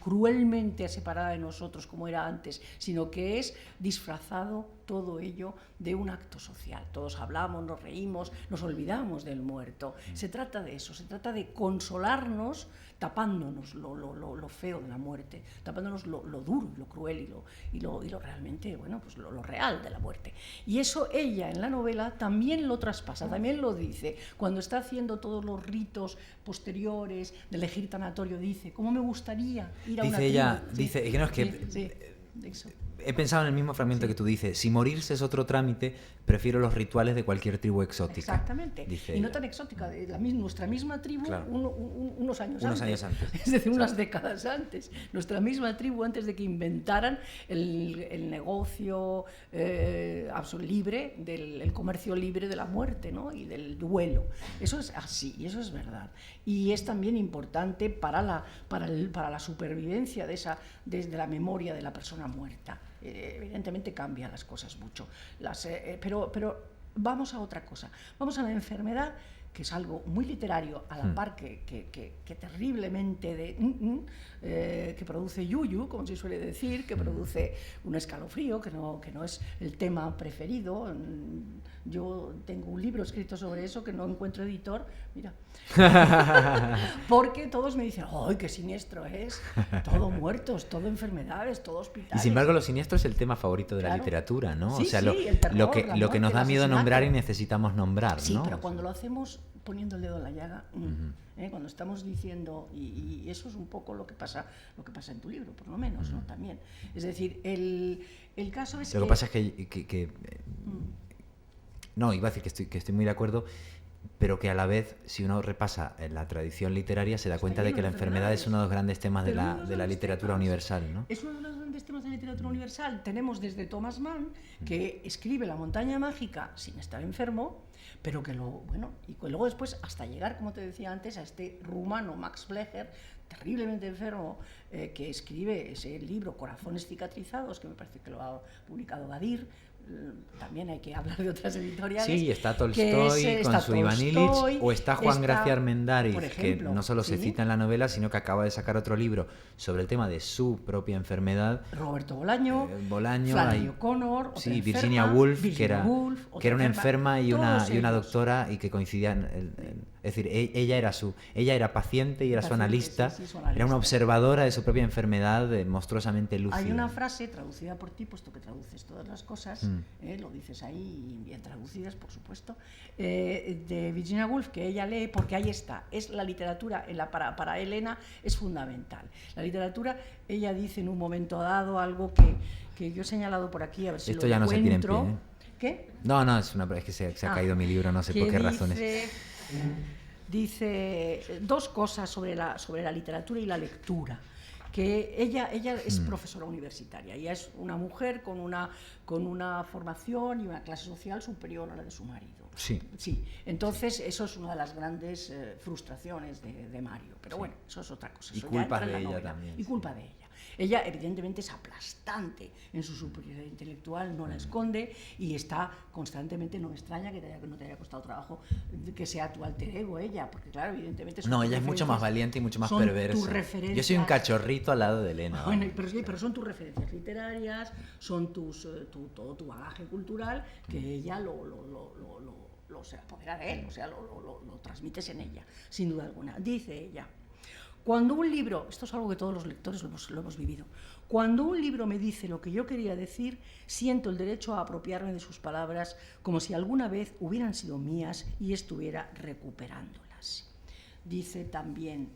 cruelmente separada de nosotros como era antes, sino que es disfrazado todo ello de un acto social. Todos hablamos, nos reímos, nos olvidamos del muerto. Se trata de eso, se trata de consolarnos tapándonos lo feo de la muerte, tapándonos lo duro, lo cruel y lo realmente, bueno, pues lo real de la muerte. Y eso ella en la novela también lo traspasa, también lo dice. Cuando está haciendo todos los ritos posteriores de elegir tanatorio, dice, ¿cómo me gustaría ir a una tribu? Dice, que no es que... Eso. He pensado en el mismo fragmento que tú dices, si morirse es otro trámite, prefiero los rituales de cualquier tribu exótica. Exactamente, dice y no ella. tan exótica, nuestra misma tribu, claro. unos años antes, es decir, unas décadas antes, nuestra misma tribu antes de que inventaran el negocio libre, el comercio libre de la muerte, ¿no? Y del duelo. Eso es así, y eso es verdad. Y es también importante para la supervivencia de la memoria de la persona muerta. Evidentemente cambian las cosas mucho, pero vamos a otra cosa, vamos a la enfermedad, que es algo muy literario, a la par que terriblemente que produce yuyu, como se suele decir, que produce un escalofrío, que no es el tema preferido. Yo tengo un libro escrito sobre eso que no encuentro editor, mira, porque todos me dicen, ¡ay, qué siniestro es! Todo muertos, todo enfermedades, todo hospitales. Y sin embargo, lo siniestro es el tema favorito de la literatura, ¿no? Sí, o sea, el terror, lo que nos da miedo nombrar y necesitamos nombrar, sí, ¿no? pero cuando lo hacemos poniendo el dedo en la llaga, cuando estamos diciendo, y eso es un poco lo que pasa en tu libro, por lo menos, ¿no? También. Es decir, el caso es Lo que pasa es que no, iba a decir que estoy muy de acuerdo, pero que a la vez, si uno repasa en la tradición literaria, se da cuenta de que la enfermedad es uno de los grandes temas de la literatura universal, ¿no? Es uno de los grandes temas de la literatura universal. Tenemos desde Thomas Mann, que escribe La montaña mágica sin estar enfermo, pero que luego después, hasta llegar, como te decía antes, a este rumano Max Blecher, terriblemente enfermo, que escribe ese libro Corazones cicatrizados, que me parece que lo ha publicado Gadir. También hay que hablar de otras editoriales. Sí, está Tolstoy con su Iván Ilich, o está Juan Gracia Armendáriz, que no solo se cita en la novela, sino que acaba de sacar otro libro sobre el tema de su propia enfermedad. Roberto Bolaño, Flannery O'Connor, Virginia Woolf, que era una enferma y una doctora, y que coincidían. Es decir, ella era paciente y era su analista, era una observadora de su propia enfermedad monstruosamente lúcida. Hay una frase traducida por ti, puesto que traduces todas las cosas, lo dices ahí, bien traducidas, por supuesto, de Virginia Woolf, que ella lee, porque ahí está, es la literatura, para Elena es fundamental. La literatura, ella dice en un momento dado algo que yo he señalado por aquí, a ver si esto lo ya encuentro. No se tiene en pie, ¿Qué? No, es que se ha caído mi libro, no sé por qué razones. Dice dos cosas sobre la literatura y la lectura. Que ella es profesora universitaria, ella es una mujer con una formación y una clase social superior a la de su marido. Sí. Entonces eso es una de las grandes frustraciones de Mario, pero bueno, eso es otra cosa. Y culpa de ella también. Y culpa de ella. Ella evidentemente es aplastante en su superioridad intelectual, no la esconde y está constantemente, no me extraña que no te haya costado trabajo que sea tu alter ego ella, porque claro, evidentemente no, ella es mucho más valiente y mucho más perversa. Yo soy un cachorrito al lado de Elena. Bueno, pero son tus referencias literarias, son todo tu bagaje cultural, que ella se apodera de él, o sea, lo transmites en ella, sin duda alguna. Dice ella: cuando un libro, esto es algo que todos los lectores lo hemos vivido, cuando un libro me dice lo que yo quería decir, siento el derecho a apropiarme de sus palabras como si alguna vez hubieran sido mías y estuviera recuperándolas. Dice también,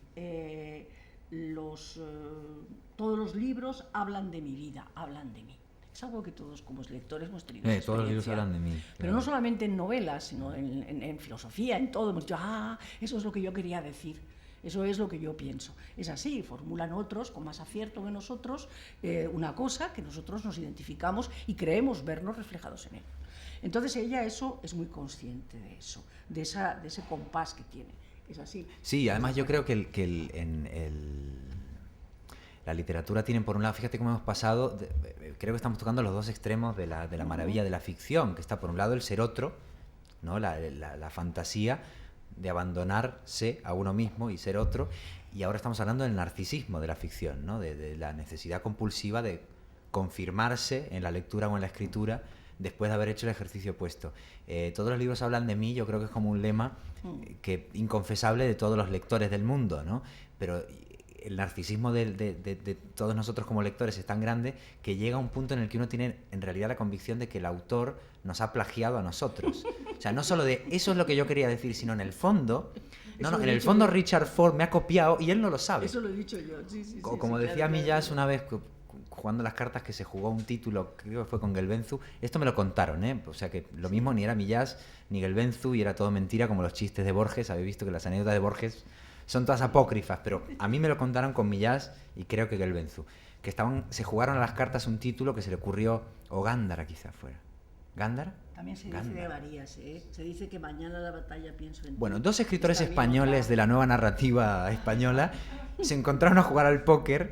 todos los libros hablan de mi vida, hablan de mí. Es algo que todos como lectores hemos tenido esa todos los libros hablan de mí. Claro. Pero no solamente en novelas, sino en filosofía, en todo. Hemos dicho, eso es lo que yo quería decir. Eso es lo que yo pienso. Es así, formulan otros con más acierto que nosotros una cosa que nosotros nos identificamos y creemos vernos reflejados en él. Entonces ella eso es muy consciente de eso, de ese compás que tiene. Es así. Sí, además yo creo que la literatura tiene, por un lado, fíjate cómo hemos pasado, creo que estamos tocando los dos extremos de la maravilla de la ficción, que está por un lado el ser otro, ¿no? la fantasía de abandonarse a uno mismo y ser otro, y ahora estamos hablando del narcisismo de la ficción, ¿no? de la necesidad compulsiva de confirmarse en la lectura o en la escritura después de haber hecho el ejercicio opuesto. Todos los libros hablan de mí, yo creo que es como un lema inconfesable de todos los lectores del mundo, ¿no? Pero el narcisismo de todos nosotros como lectores es tan grande que llega a un punto en el que uno tiene en realidad la convicción de que el autor nos ha plagiado a nosotros. O sea, no solo de eso es lo que yo quería decir, sino en el fondo, en el fondo Richard Ford me ha copiado y él no lo sabe. Eso lo he dicho yo, sí. Como decía Millás una vez, jugando las cartas, que se jugó un título, creo que fue con Gelbenzu, esto me lo contaron, o sea que lo mismo ni era Millás ni Gelbenzu y era todo mentira, como los chistes de Borges. Habéis visto que las anécdotas de Borges son todas apócrifas, pero a mí me lo contaron con Millás y creo que Gelbenzu, que se jugaron a las cartas un título que se le ocurrió, o Gándara quizá fuera. ¿Gándara? También se dice de varías, se dice que mañana la batalla pienso en ti. Bueno, dos escritores españoles de la nueva narrativa española se encontraron a jugar al póker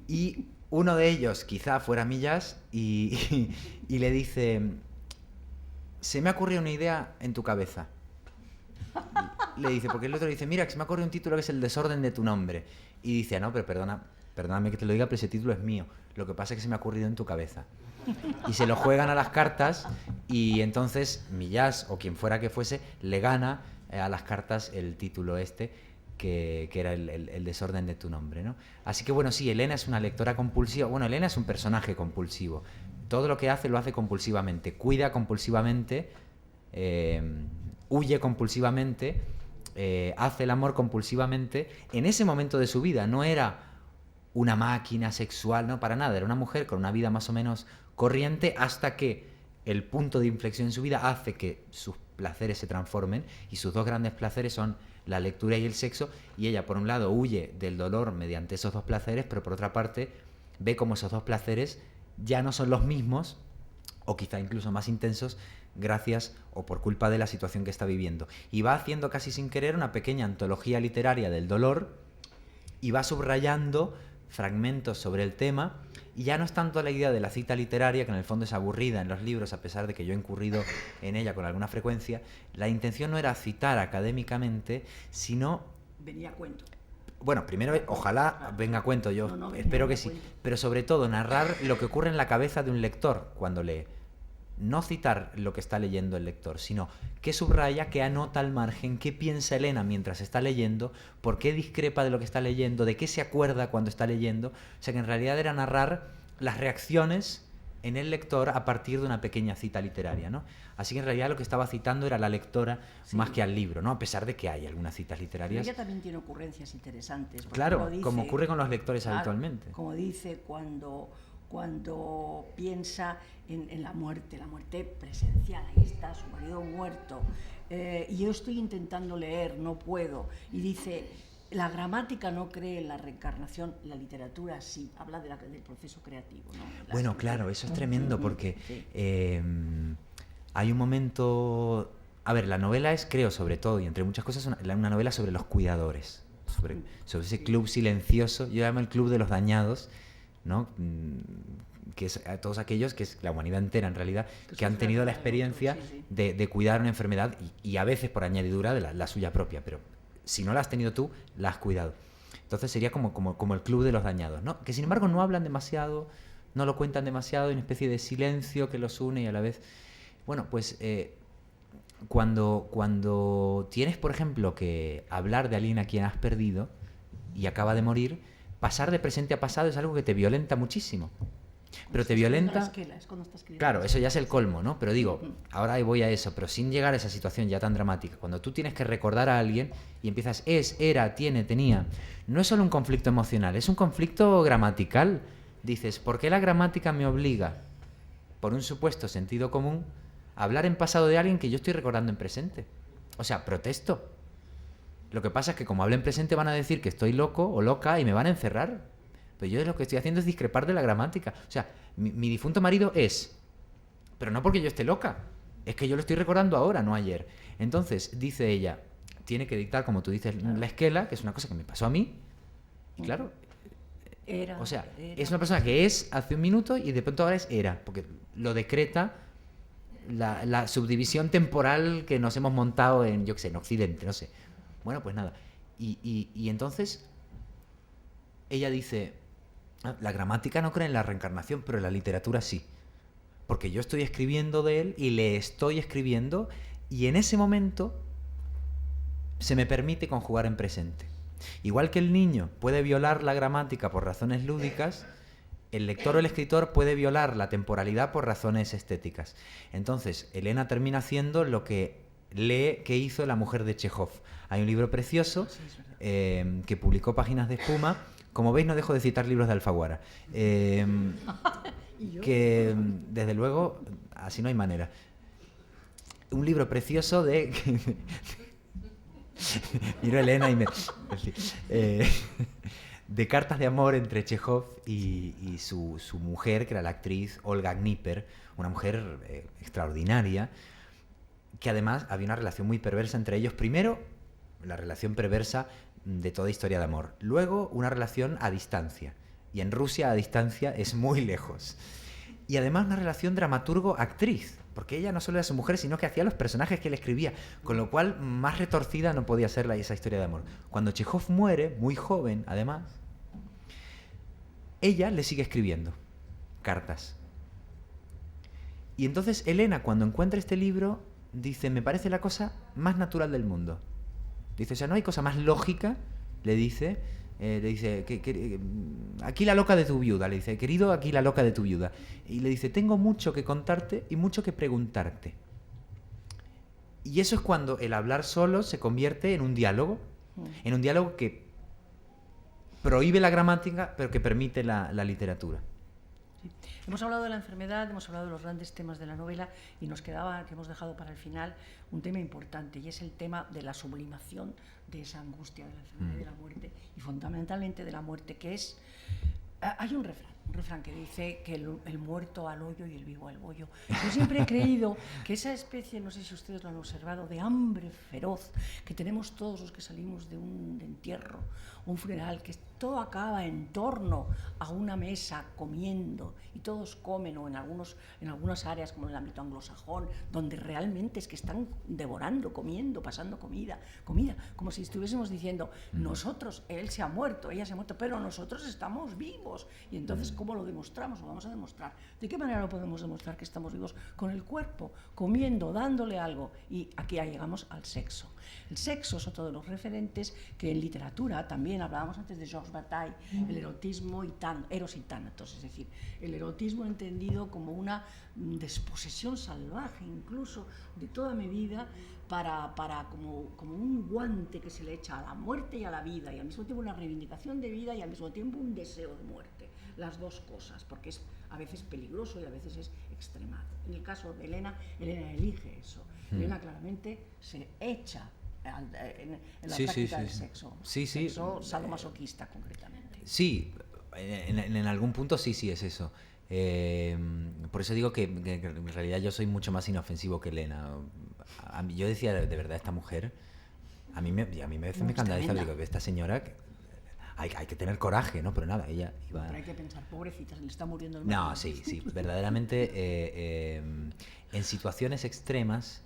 y uno de ellos quizá fuera Millás y le dice: se me ha ocurrido una idea en tu cabeza. Le dice, porque el otro le dice: mira, que se me ha ocurrido un título que es El desorden de tu nombre. Y dice: no, pero perdóname que te lo diga, pero ese título es mío. Lo que pasa es que se me ha ocurrido en tu cabeza. Y se lo juegan a las cartas y entonces Millás, o quien fuera que fuese, le gana a las cartas el título que era el desorden de tu nombre, ¿no? Así que bueno, sí, Elena es una lectora compulsiva. Bueno, Elena es un personaje compulsivo. Todo lo que hace lo hace compulsivamente. Cuida compulsivamente, huye compulsivamente hace el amor compulsivamente en ese momento de su vida. No era una máquina sexual, no, para nada. Era una mujer con una vida más o menos corriente hasta que el punto de inflexión en su vida hace que sus placeres se transformen, y sus dos grandes placeres son la lectura y el sexo, y ella por un lado huye del dolor mediante esos dos placeres, pero por otra parte ve como esos dos placeres ya no son los mismos, o quizá incluso más intensos, gracias o por culpa de la situación que está viviendo. Y va haciendo casi sin querer una pequeña antología literaria del dolor, y va subrayando fragmentos sobre el tema, y ya no es tanto la idea de la cita literaria, que en el fondo es aburrida en los libros, a pesar de que yo he incurrido en ella con alguna frecuencia. La intención no era citar académicamente, sino... Venía a cuento. Bueno, primero, ojalá venga a cuento, yo espero que sí, pero sobre todo narrar lo que ocurre en la cabeza de un lector cuando lee. No citar lo que está leyendo el lector, sino qué subraya, qué anota al margen, qué piensa Elena mientras está leyendo, por qué discrepa de lo que está leyendo, de qué se acuerda cuando está leyendo. O sea que en realidad era narrar las reacciones en el lector a partir de una pequeña cita literaria, ¿no? Así que en realidad lo que estaba citando era a la lectora, sí, más que al libro, ¿no? A pesar de que hay algunas citas literarias. Pero ella también tiene ocurrencias interesantes. Claro, dice, como ocurre con los lectores, claro, habitualmente. Como dice cuando piensa en la muerte presencial, ahí está su marido muerto, y yo estoy intentando leer, no puedo, y dice, la gramática no cree en la reencarnación, la literatura sí, habla del proceso creativo, ¿no? Bueno, claro, eso es tremendo, porque sí, hay un momento... A ver, la novela es, creo, sobre todo, y entre muchas cosas, una novela sobre los cuidadores, sobre ese club silencioso, yo llamo el club de los dañados, ¿no? Que es a todos aquellos, que es la humanidad entera en realidad, que han tenido la experiencia de cuidar una enfermedad, y a veces por añadidura de la suya propia, pero si no la has tenido tú, la has cuidado. Entonces sería como el club de los dañados, ¿no? Que sin embargo no hablan demasiado, no lo cuentan demasiado, hay una especie de silencio que los une, y a la vez... Bueno, pues cuando tienes, por ejemplo, que hablar de alguien a quien has perdido y acaba de morir, pasar de presente a pasado es algo que te violenta muchísimo. Pero te violenta... Claro, eso ya es el colmo, ¿no? Pero digo, ahora voy a eso, pero sin llegar a esa situación ya tan dramática. Cuando tú tienes que recordar a alguien y empiezas era, tiene, tenía, no es solo un conflicto emocional, es un conflicto gramatical. Dices, ¿por qué la gramática me obliga, por un supuesto sentido común, a hablar en pasado de alguien que yo estoy recordando en presente? O sea, protesto. Lo que pasa es que como hablo en presente van a decir que estoy loco o loca y me van a encerrar. Pero yo lo que estoy haciendo es discrepar de la gramática. O sea, mi difunto marido es... Pero no porque yo esté loca. Es que yo lo estoy recordando ahora, no ayer. Entonces, dice ella, tiene que dictar, como tú dices, la esquela, que es una cosa que me pasó a mí. Y claro... o sea, es una persona que es hace un minuto y de pronto ahora es era. Porque lo decreta la subdivisión temporal que nos hemos montado en, yo qué sé, en Occidente, no sé. Bueno, pues nada. Y entonces ella dice, la gramática no cree en la reencarnación, pero la literatura sí. Porque yo estoy escribiendo de él y le estoy escribiendo, y en ese momento se me permite conjugar en presente. Igual que el niño puede violar la gramática por razones lúdicas, el lector o el escritor puede violar la temporalidad por razones estéticas. Entonces, Elena termina haciendo lo que lee que hizo La mujer de Chekhov. Hay un libro precioso que publicó Páginas de Espuma. Como veis, no dejo de citar libros de Alfaguara. Que, desde luego, así no hay manera. Un libro precioso de... Miro a Elena y me... de cartas de amor entre Chekhov y su mujer, que era la actriz Olga Gnipper, una mujer extraordinaria, que además había una relación muy perversa entre ellos. Primero, la relación perversa de toda historia de amor. Luego, una relación a distancia. Y en Rusia, a distancia, es muy lejos. Y además una relación dramaturgo-actriz, porque ella no solo era su mujer, sino que hacía los personajes que él escribía, con lo cual más retorcida no podía ser esa historia de amor. Cuando Chekhov muere, muy joven además, ella le sigue escribiendo cartas. Y entonces Elena, cuando encuentra este libro, dice, me parece la cosa más natural del mundo. Dice, o sea, no hay cosa más lógica, le dice, aquí la loca de tu viuda, le dice, querido, aquí la loca de tu viuda. Y le dice, tengo mucho que contarte y mucho que preguntarte. Y eso es cuando el hablar solo se convierte en un diálogo que prohíbe la gramática, pero que permite la literatura. Sí. Hemos hablado de la enfermedad, hemos hablado de los grandes temas de la novela y nos quedaba, que hemos dejado para el final, un tema importante, y es el tema de la sublimación de esa angustia de la enfermedad y de la muerte, y fundamentalmente de la muerte, que es... Hay un refrán que dice que el muerto al hoyo y el vivo al bollo. Yo siempre he creído que esa especie, no sé si ustedes lo han observado, de hambre feroz que tenemos todos los que salimos de un entierro, un funeral, que todo acaba en torno a una mesa comiendo, y todos comen, o en algunas áreas como en el ámbito anglosajón, donde realmente es que están devorando, comiendo, pasando comida, como si estuviésemos diciendo, nosotros, él se ha muerto, ella se ha muerto, pero nosotros estamos vivos. Y entonces, ¿cómo lo demostramos? Lo vamos a demostrar. ¿De qué manera lo podemos demostrar que estamos vivos? Con el cuerpo, comiendo, dándole algo. Y aquí ya llegamos al sexo. El sexo es otro de los referentes que en literatura, también hablábamos antes de Georges Bataille, el erotismo eros y tánatos, es decir, el erotismo entendido como una desposesión salvaje, incluso de toda medida, como un guante que se le echa a la muerte y a la vida, y al mismo tiempo una reivindicación de vida y al mismo tiempo un deseo de muerte, las dos cosas, porque es a veces peligroso y a veces es extremado. En el caso de Elena elige eso. Elena claramente se echa en la práctica del sexo. Sexo sadomasoquista, concretamente. Sí, en algún punto sí es eso. Por eso digo que en realidad yo soy mucho más inofensivo que Elena. Yo decía, de verdad, esta mujer, a mí me escandaliza, digo, esta señora... Hay que tener coraje, ¿no? Pero nada, ella iba... Pero hay que pensar, pobrecita, se le está muriendo el marido. No, sí, verdaderamente en situaciones extremas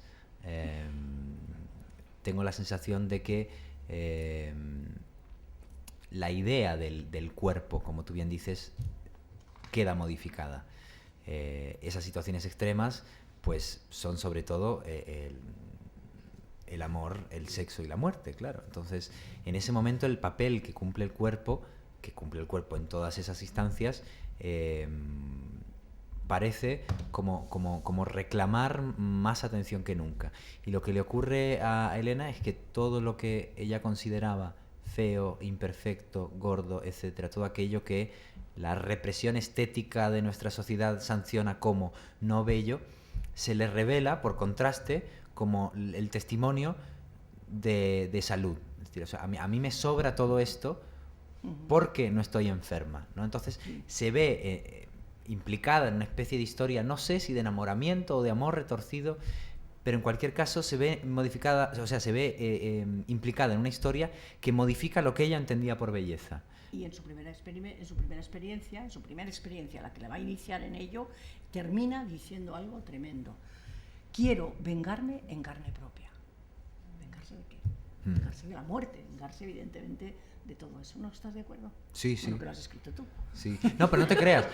tengo la sensación de que la idea del cuerpo, como tú bien dices, queda modificada. Esas situaciones extremas pues son sobre todo el amor, el sexo y la muerte, claro. Entonces, en ese momento el papel que cumple el cuerpo en todas esas instancias, parece como reclamar más atención que nunca. Y lo que le ocurre a Elena es que todo lo que ella consideraba feo, imperfecto, gordo, etcétera, todo aquello que la represión estética de nuestra sociedad sanciona como no bello, se le revela, por contraste, como el testimonio de salud. Es decir, o sea, a mí me sobra todo esto porque no estoy enferma, ¿no? Entonces se ve implicada en una especie de historia, no sé si de enamoramiento o de amor retorcido, pero en cualquier caso se ve modificada, o sea, se ve implicada en una historia que modifica lo que ella entendía por belleza. Y en su primera experiencia, la que la va a iniciar en ello, termina diciendo algo tremendo. Quiero vengarme en carne propia. ¿Vengarse de qué? Vengarse de la muerte, vengarse evidentemente de todo eso. ¿No estás de acuerdo? Sí. Bueno, que lo has escrito tú. Sí. No, pero no te creas.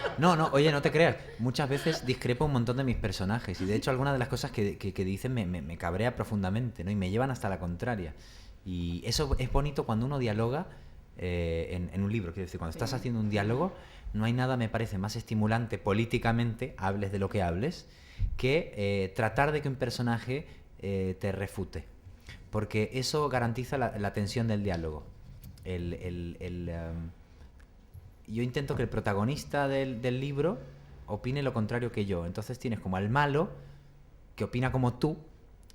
Oye, no te creas. Muchas veces discrepo un montón de mis personajes y de hecho algunas de las cosas que dicen me cabrea profundamente, ¿no? Y me llevan hasta la contraria. Y eso es bonito cuando uno dialoga en un libro. Quiero decir, cuando estás haciendo un diálogo, no hay nada, me parece, más estimulante políticamente, hables de lo que hables, que tratar de que un personaje te refute. Porque eso garantiza la tensión del diálogo. Yo intento que el protagonista del libro opine lo contrario que yo. Entonces tienes como al malo que opina como tú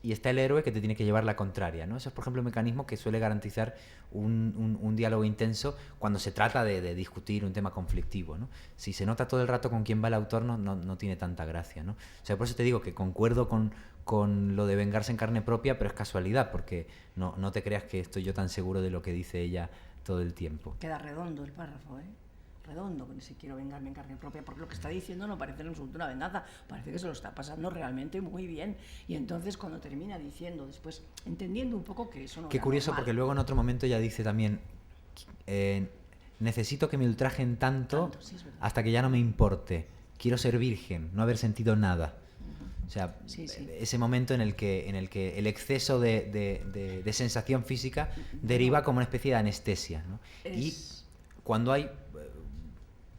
y está el héroe que te tiene que llevar la contraria, ¿no? Eso es, por ejemplo, un mecanismo que suele garantizar un diálogo intenso cuando se trata de discutir un tema conflictivo, ¿no? Si se nota todo el rato con quién va el autor, no tiene tanta gracia, ¿no? O sea, por eso te digo que concuerdo con lo de vengarse en carne propia, pero es casualidad, porque no te creas que estoy yo tan seguro de lo que dice ella todo el tiempo. Queda redondo el párrafo, ¿eh? Redondo, que si quiero vengarme en carne propia, porque lo que está diciendo no parece en absoluto una venganza, parece que se lo está pasando realmente muy bien. Y entonces cuando termina diciendo después, entendiendo un poco que eso no Qué curioso, normal. Porque luego en otro momento ella dice también, necesito que me ultrajen tanto sí, hasta que ya no me importe, quiero ser virgen, no haber sentido nada. O sea, ese momento en el que el exceso de sensación física deriva como una especie de anestesia, ¿no? Y cuando hay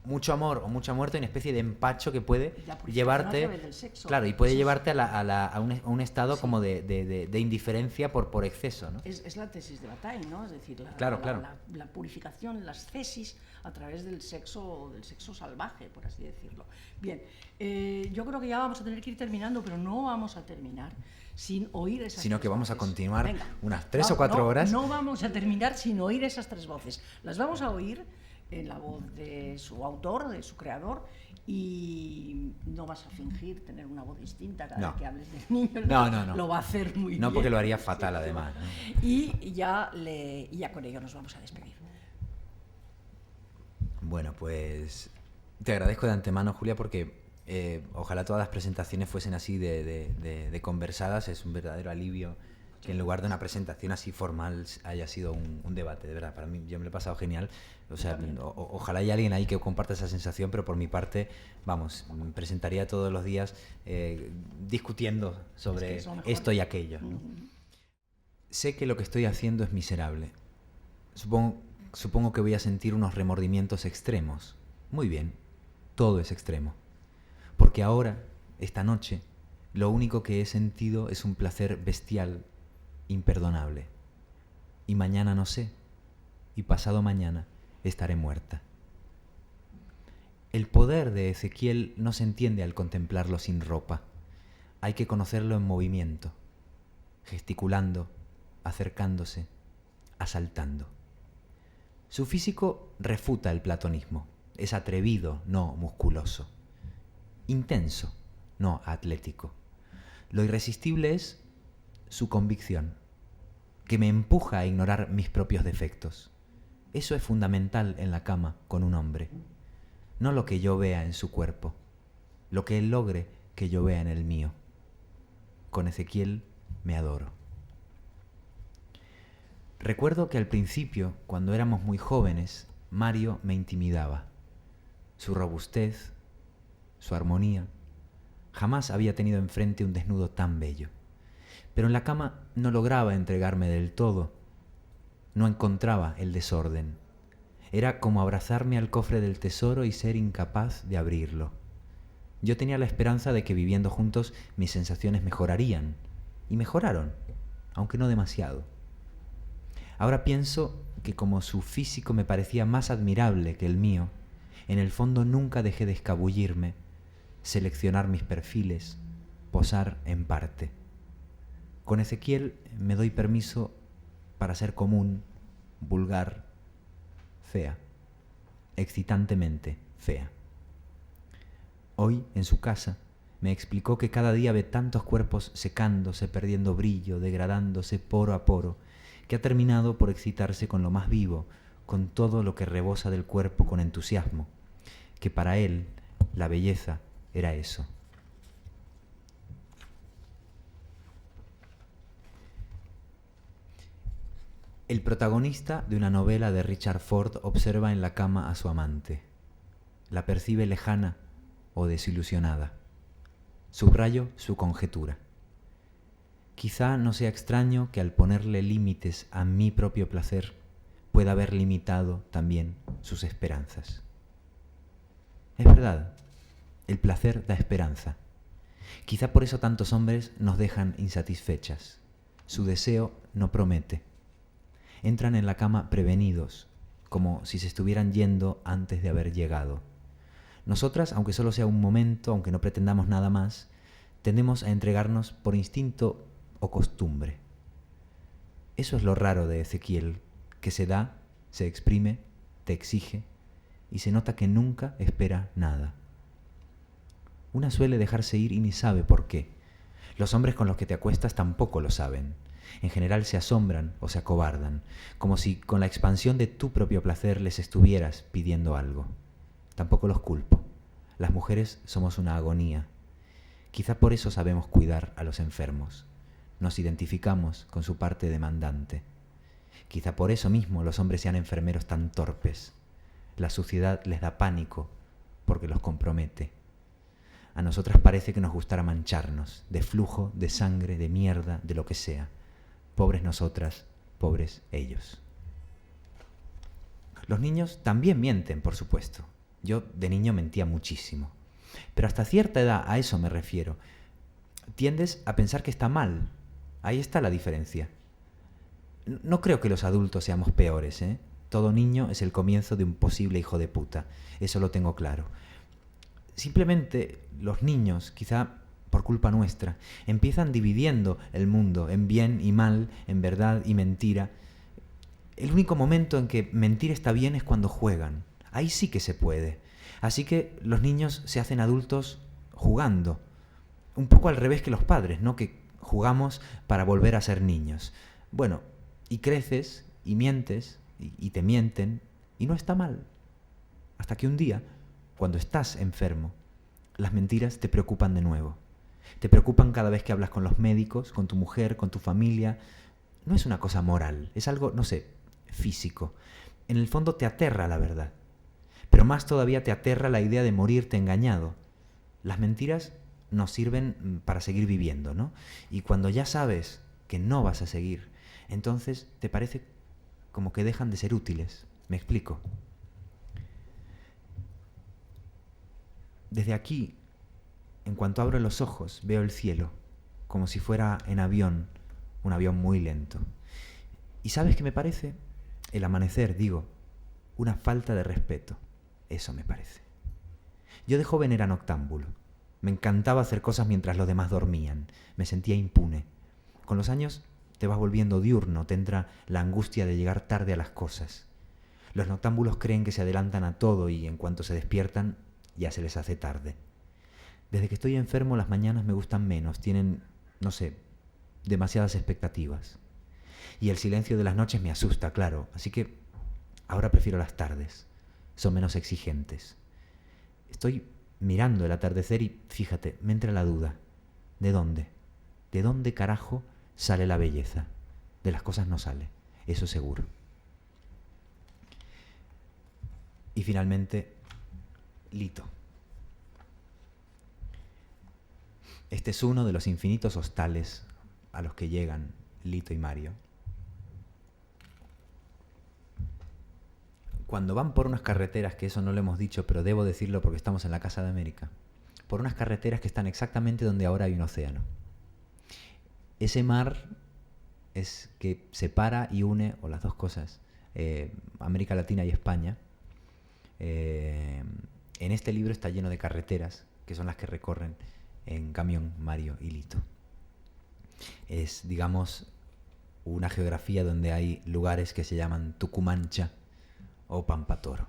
mucho amor o mucha muerte, una especie de empacho que puede llevarte, a través del sexo. claro, y puede llevarte a un estado sí. como de indiferencia por exceso, ¿no? Es la tesis de Bataille, ¿no? Es decir, claro. La purificación, las tesis a través del sexo salvaje, por así decirlo. Bien, yo creo que ya vamos a tener que ir terminando, pero no vamos a terminar sin oír esas sino tres que vamos a voces. continuar Venga. unas 3 o 4 horas. No vamos a terminar sin oír esas tres voces. Las vamos a oír en la voz de su autor, de su creador, y no vas a fingir tener una voz distinta cada vez que hables del niño. No. Lo va a hacer muy bien. No, porque lo haría fatal, además, ¿no? Y ya con ello nos vamos a despedir. Bueno, pues te agradezco de antemano, Julia, porque ojalá todas las presentaciones fuesen así de conversadas. Es un verdadero alivio que en lugar de una presentación así formal haya sido un debate, de verdad. Para mí, yo me lo he pasado genial. O sea, ojalá haya alguien ahí que comparta esa sensación, pero por mi parte, vamos, me presentaría todos los días discutiendo sobre esto y aquello, ¿no? Sé que lo que estoy haciendo es miserable. Supongo que voy a sentir unos remordimientos extremos. Muy bien, todo es extremo. Porque ahora, esta noche, lo único que he sentido es un placer bestial, imperdonable. Y mañana no sé, y pasado mañana estaré muerta. El poder de Ezequiel no se entiende al contemplarlo sin ropa. Hay que conocerlo en movimiento, gesticulando, acercándose, asaltando. Su físico refuta el platonismo. Es atrevido, no musculoso. Intenso, no atlético. Lo irresistible es su convicción, que me empuja a ignorar mis propios defectos. Eso es fundamental en la cama con un hombre. No lo que yo vea en su cuerpo, lo que él logre que yo vea en el mío. Con Ezequiel me adoro. Recuerdo que al principio, cuando éramos muy jóvenes, Mario me intimidaba. Su robustez, su armonía. Jamás había tenido enfrente un desnudo tan bello. Pero en la cama no lograba entregarme del todo. No encontraba el desorden. Era como abrazarme al cofre del tesoro y ser incapaz de abrirlo. Yo tenía la esperanza de que viviendo juntos mis sensaciones mejorarían. Y mejoraron, aunque no demasiado. Ahora pienso que como su físico me parecía más admirable que el mío, en el fondo nunca dejé de escabullirme, seleccionar mis perfiles, posar en parte. Con Ezequiel me doy permiso para ser común, vulgar, fea, excitantemente fea. Hoy, en su casa, me explicó que cada día ve tantos cuerpos secándose, perdiendo brillo, degradándose poro a poro, que ha terminado por excitarse con lo más vivo, con todo lo que rebosa del cuerpo con entusiasmo, que para él la belleza era eso. El protagonista de una novela de Richard Ford observa en la cama a su amante. La percibe lejana o desilusionada. Subrayo su conjetura. Quizá no sea extraño que al ponerle límites a mi propio placer pueda haber limitado también sus esperanzas. Es verdad, el placer da esperanza. Quizá por eso tantos hombres nos dejan insatisfechas. Su deseo no promete. Entran en la cama prevenidos, como si se estuvieran yendo antes de haber llegado. Nosotras, aunque solo sea un momento, aunque no pretendamos nada más, tendemos a entregarnos por instinto o costumbre. Eso es lo raro de Ezequiel, que se da, se exprime, te exige, y se nota que nunca espera nada. Una suele dejarse ir y ni sabe por qué. Los hombres con los que te acuestas tampoco lo saben. En general se asombran o se acobardan, como si con la expansión de tu propio placer les estuvieras pidiendo algo. Tampoco los culpo. Las mujeres somos una agonía. Quizá por eso sabemos cuidar a los enfermos. Nos identificamos con su parte demandante. Quizá por eso mismo los hombres sean enfermeros tan torpes. La suciedad les da pánico porque los compromete. A nosotras parece que nos gustara mancharnos, de flujo, de sangre, de mierda, de lo que sea. Pobres nosotras, pobres ellos. Los niños también mienten, por supuesto. Yo de niño mentía muchísimo. Pero hasta cierta edad, a eso me refiero, tiendes a pensar que está mal. Ahí está la diferencia. No creo que los adultos seamos peores, ¿eh? Todo niño es el comienzo de un posible hijo de puta. Eso lo tengo claro. Simplemente los niños, quizá por culpa nuestra, empiezan dividiendo el mundo en bien y mal, en verdad y mentira. El único momento en que mentir está bien es cuando juegan. Ahí sí que se puede. Así que los niños se hacen adultos jugando. Un poco al revés que los padres, ¿no? Que jugamos para volver a ser niños. Bueno, y creces y mientes y te mienten y no está mal. Hasta que un día, cuando estás enfermo, las mentiras te preocupan de nuevo. Te preocupan cada vez que hablas con los médicos, con tu mujer, con tu familia. No es una cosa moral, es algo, no sé, físico. En el fondo te aterra la verdad. Pero más todavía te aterra la idea de morirte engañado. Las mentiras nos sirven para seguir viviendo, ¿no? Y cuando ya sabes que no vas a seguir, entonces te parece como que dejan de ser útiles. ¿Me explico? Desde aquí, en cuanto abro los ojos, veo el cielo, como si fuera en avión, un avión muy lento. ¿Y sabes qué me parece? El amanecer, digo, una falta de respeto. Eso me parece. Yo de joven era noctámbulo. Me encantaba hacer cosas mientras los demás dormían. Me sentía impune. Con los años te vas volviendo diurno, te entra la angustia de llegar tarde a las cosas. Los noctámbulos creen que se adelantan a todo y en cuanto se despiertan ya se les hace tarde. Desde que estoy enfermo las mañanas me gustan menos, tienen, no sé, demasiadas expectativas. Y el silencio de las noches me asusta, claro, así que ahora prefiero las tardes. Son menos exigentes. Estoy mirando el atardecer y, fíjate, me entra la duda. ¿De dónde? ¿De dónde carajo sale la belleza? De las cosas no sale, eso seguro. Y finalmente, Lito. Este es uno de los infinitos hostales a los que llegan Lito y Mario. Cuando van por unas carreteras, que eso no lo hemos dicho, pero debo decirlo porque estamos en la Casa de América, por unas carreteras que están exactamente donde ahora hay un océano. Ese mar es que separa y une, o las dos cosas, América Latina y España. En este libro está lleno de carreteras, que son las que recorren en camión Mario y Lito. Es, digamos, una geografía donde hay lugares que se llaman Tucumancha o Pampatoro.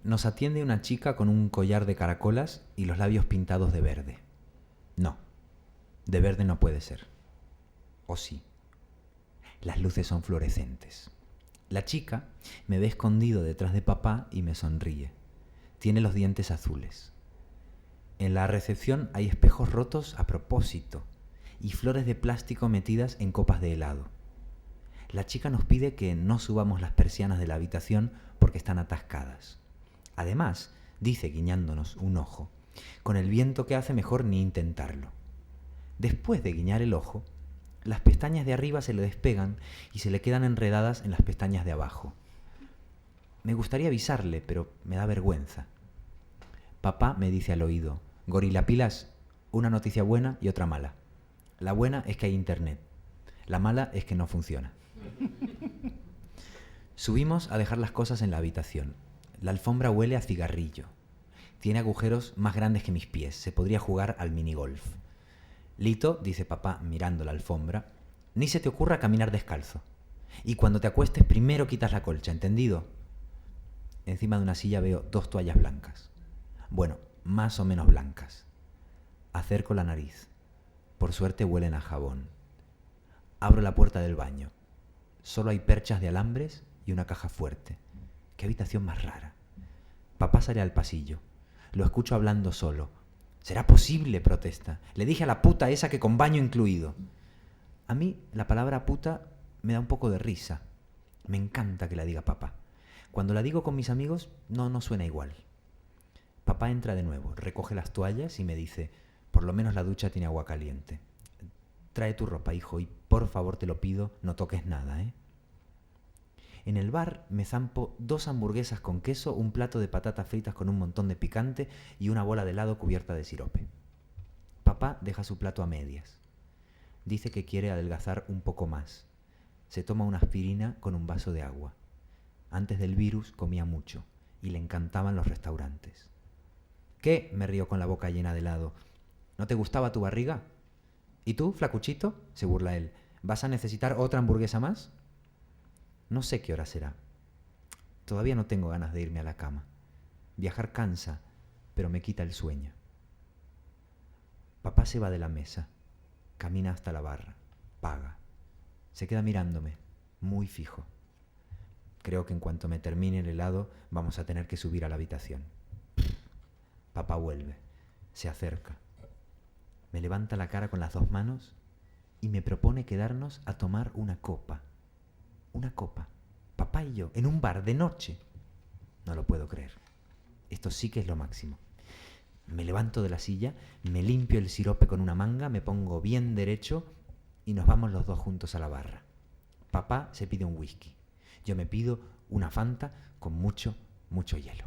Nos atiende una chica con un collar de caracolas y los labios pintados de verde. No, de verde no puede ser. ¿O sí? Las luces son fluorescentes. La chica me ve escondido detrás de papá y me sonríe. Tiene los dientes azules. En la recepción hay espejos rotos a propósito y flores de plástico metidas en copas de helado. La chica nos pide que no subamos las persianas de la habitación porque están atascadas. Además, dice guiñándonos un ojo, con el viento que hace mejor ni intentarlo. Después de guiñar el ojo, las pestañas de arriba se le despegan y se le quedan enredadas en las pestañas de abajo. Me gustaría avisarle, pero me da vergüenza. Papá me dice al oído: Gorilapilas, una noticia buena y otra mala. La buena es que hay internet. La mala es que no funciona. Subimos a dejar las cosas en la habitación. La alfombra huele a cigarrillo. Tiene agujeros más grandes que mis pies. Se podría jugar al minigolf. Lito, dice papá mirando la alfombra, ni se te ocurra caminar descalzo. Y cuando te acuestes primero quitas la colcha, ¿entendido? Encima de una silla veo 2 toallas blancas. Bueno, más o menos blancas. Acerco la nariz. Por suerte huelen a jabón. Abro la puerta del baño. Solo hay perchas de alambres y una caja fuerte. ¡Qué habitación más rara! Papá sale al pasillo. Lo escucho hablando solo. «¿Será posible?», protesta. «Le dije a la puta esa que con baño incluido». A mí la palabra puta me da un poco de risa. Me encanta que la diga papá. Cuando la digo con mis amigos no suena igual. Papá entra de nuevo, recoge las toallas y me dice: «Por lo menos la ducha tiene agua caliente. Trae tu ropa, hijo, y por favor te lo pido, no toques nada, ¿eh?». En el bar me zampo 2 hamburguesas con queso, un plato de patatas fritas con un montón de picante y una bola de helado cubierta de sirope. Papá deja su plato a medias. Dice que quiere adelgazar un poco más. Se toma una aspirina con un vaso de agua. Antes del virus comía mucho y le encantaban los restaurantes. ¿Qué? Me río con la boca llena de helado. ¿No te gustaba tu barriga? ¿Y tú, flacuchito? Se burla él. ¿Vas a necesitar otra hamburguesa más? No sé qué hora será. Todavía no tengo ganas de irme a la cama. Viajar cansa, pero me quita el sueño. Papá se va de la mesa. Camina hasta la barra. Paga. Se queda mirándome, muy fijo. Creo que en cuanto me termine el helado vamos a tener que subir a la habitación. Papá vuelve. Se acerca. Me levanta la cara con las 2 manos y me propone quedarnos a tomar una copa. Una copa. Papá y yo, en un bar de noche. No lo puedo creer. Esto sí que es lo máximo. Me levanto de la silla, me limpio el sirope con una manga, me pongo bien derecho y nos vamos los 2 juntos a la barra. Papá se pide un whisky. Yo me pido una Fanta con mucho, mucho hielo.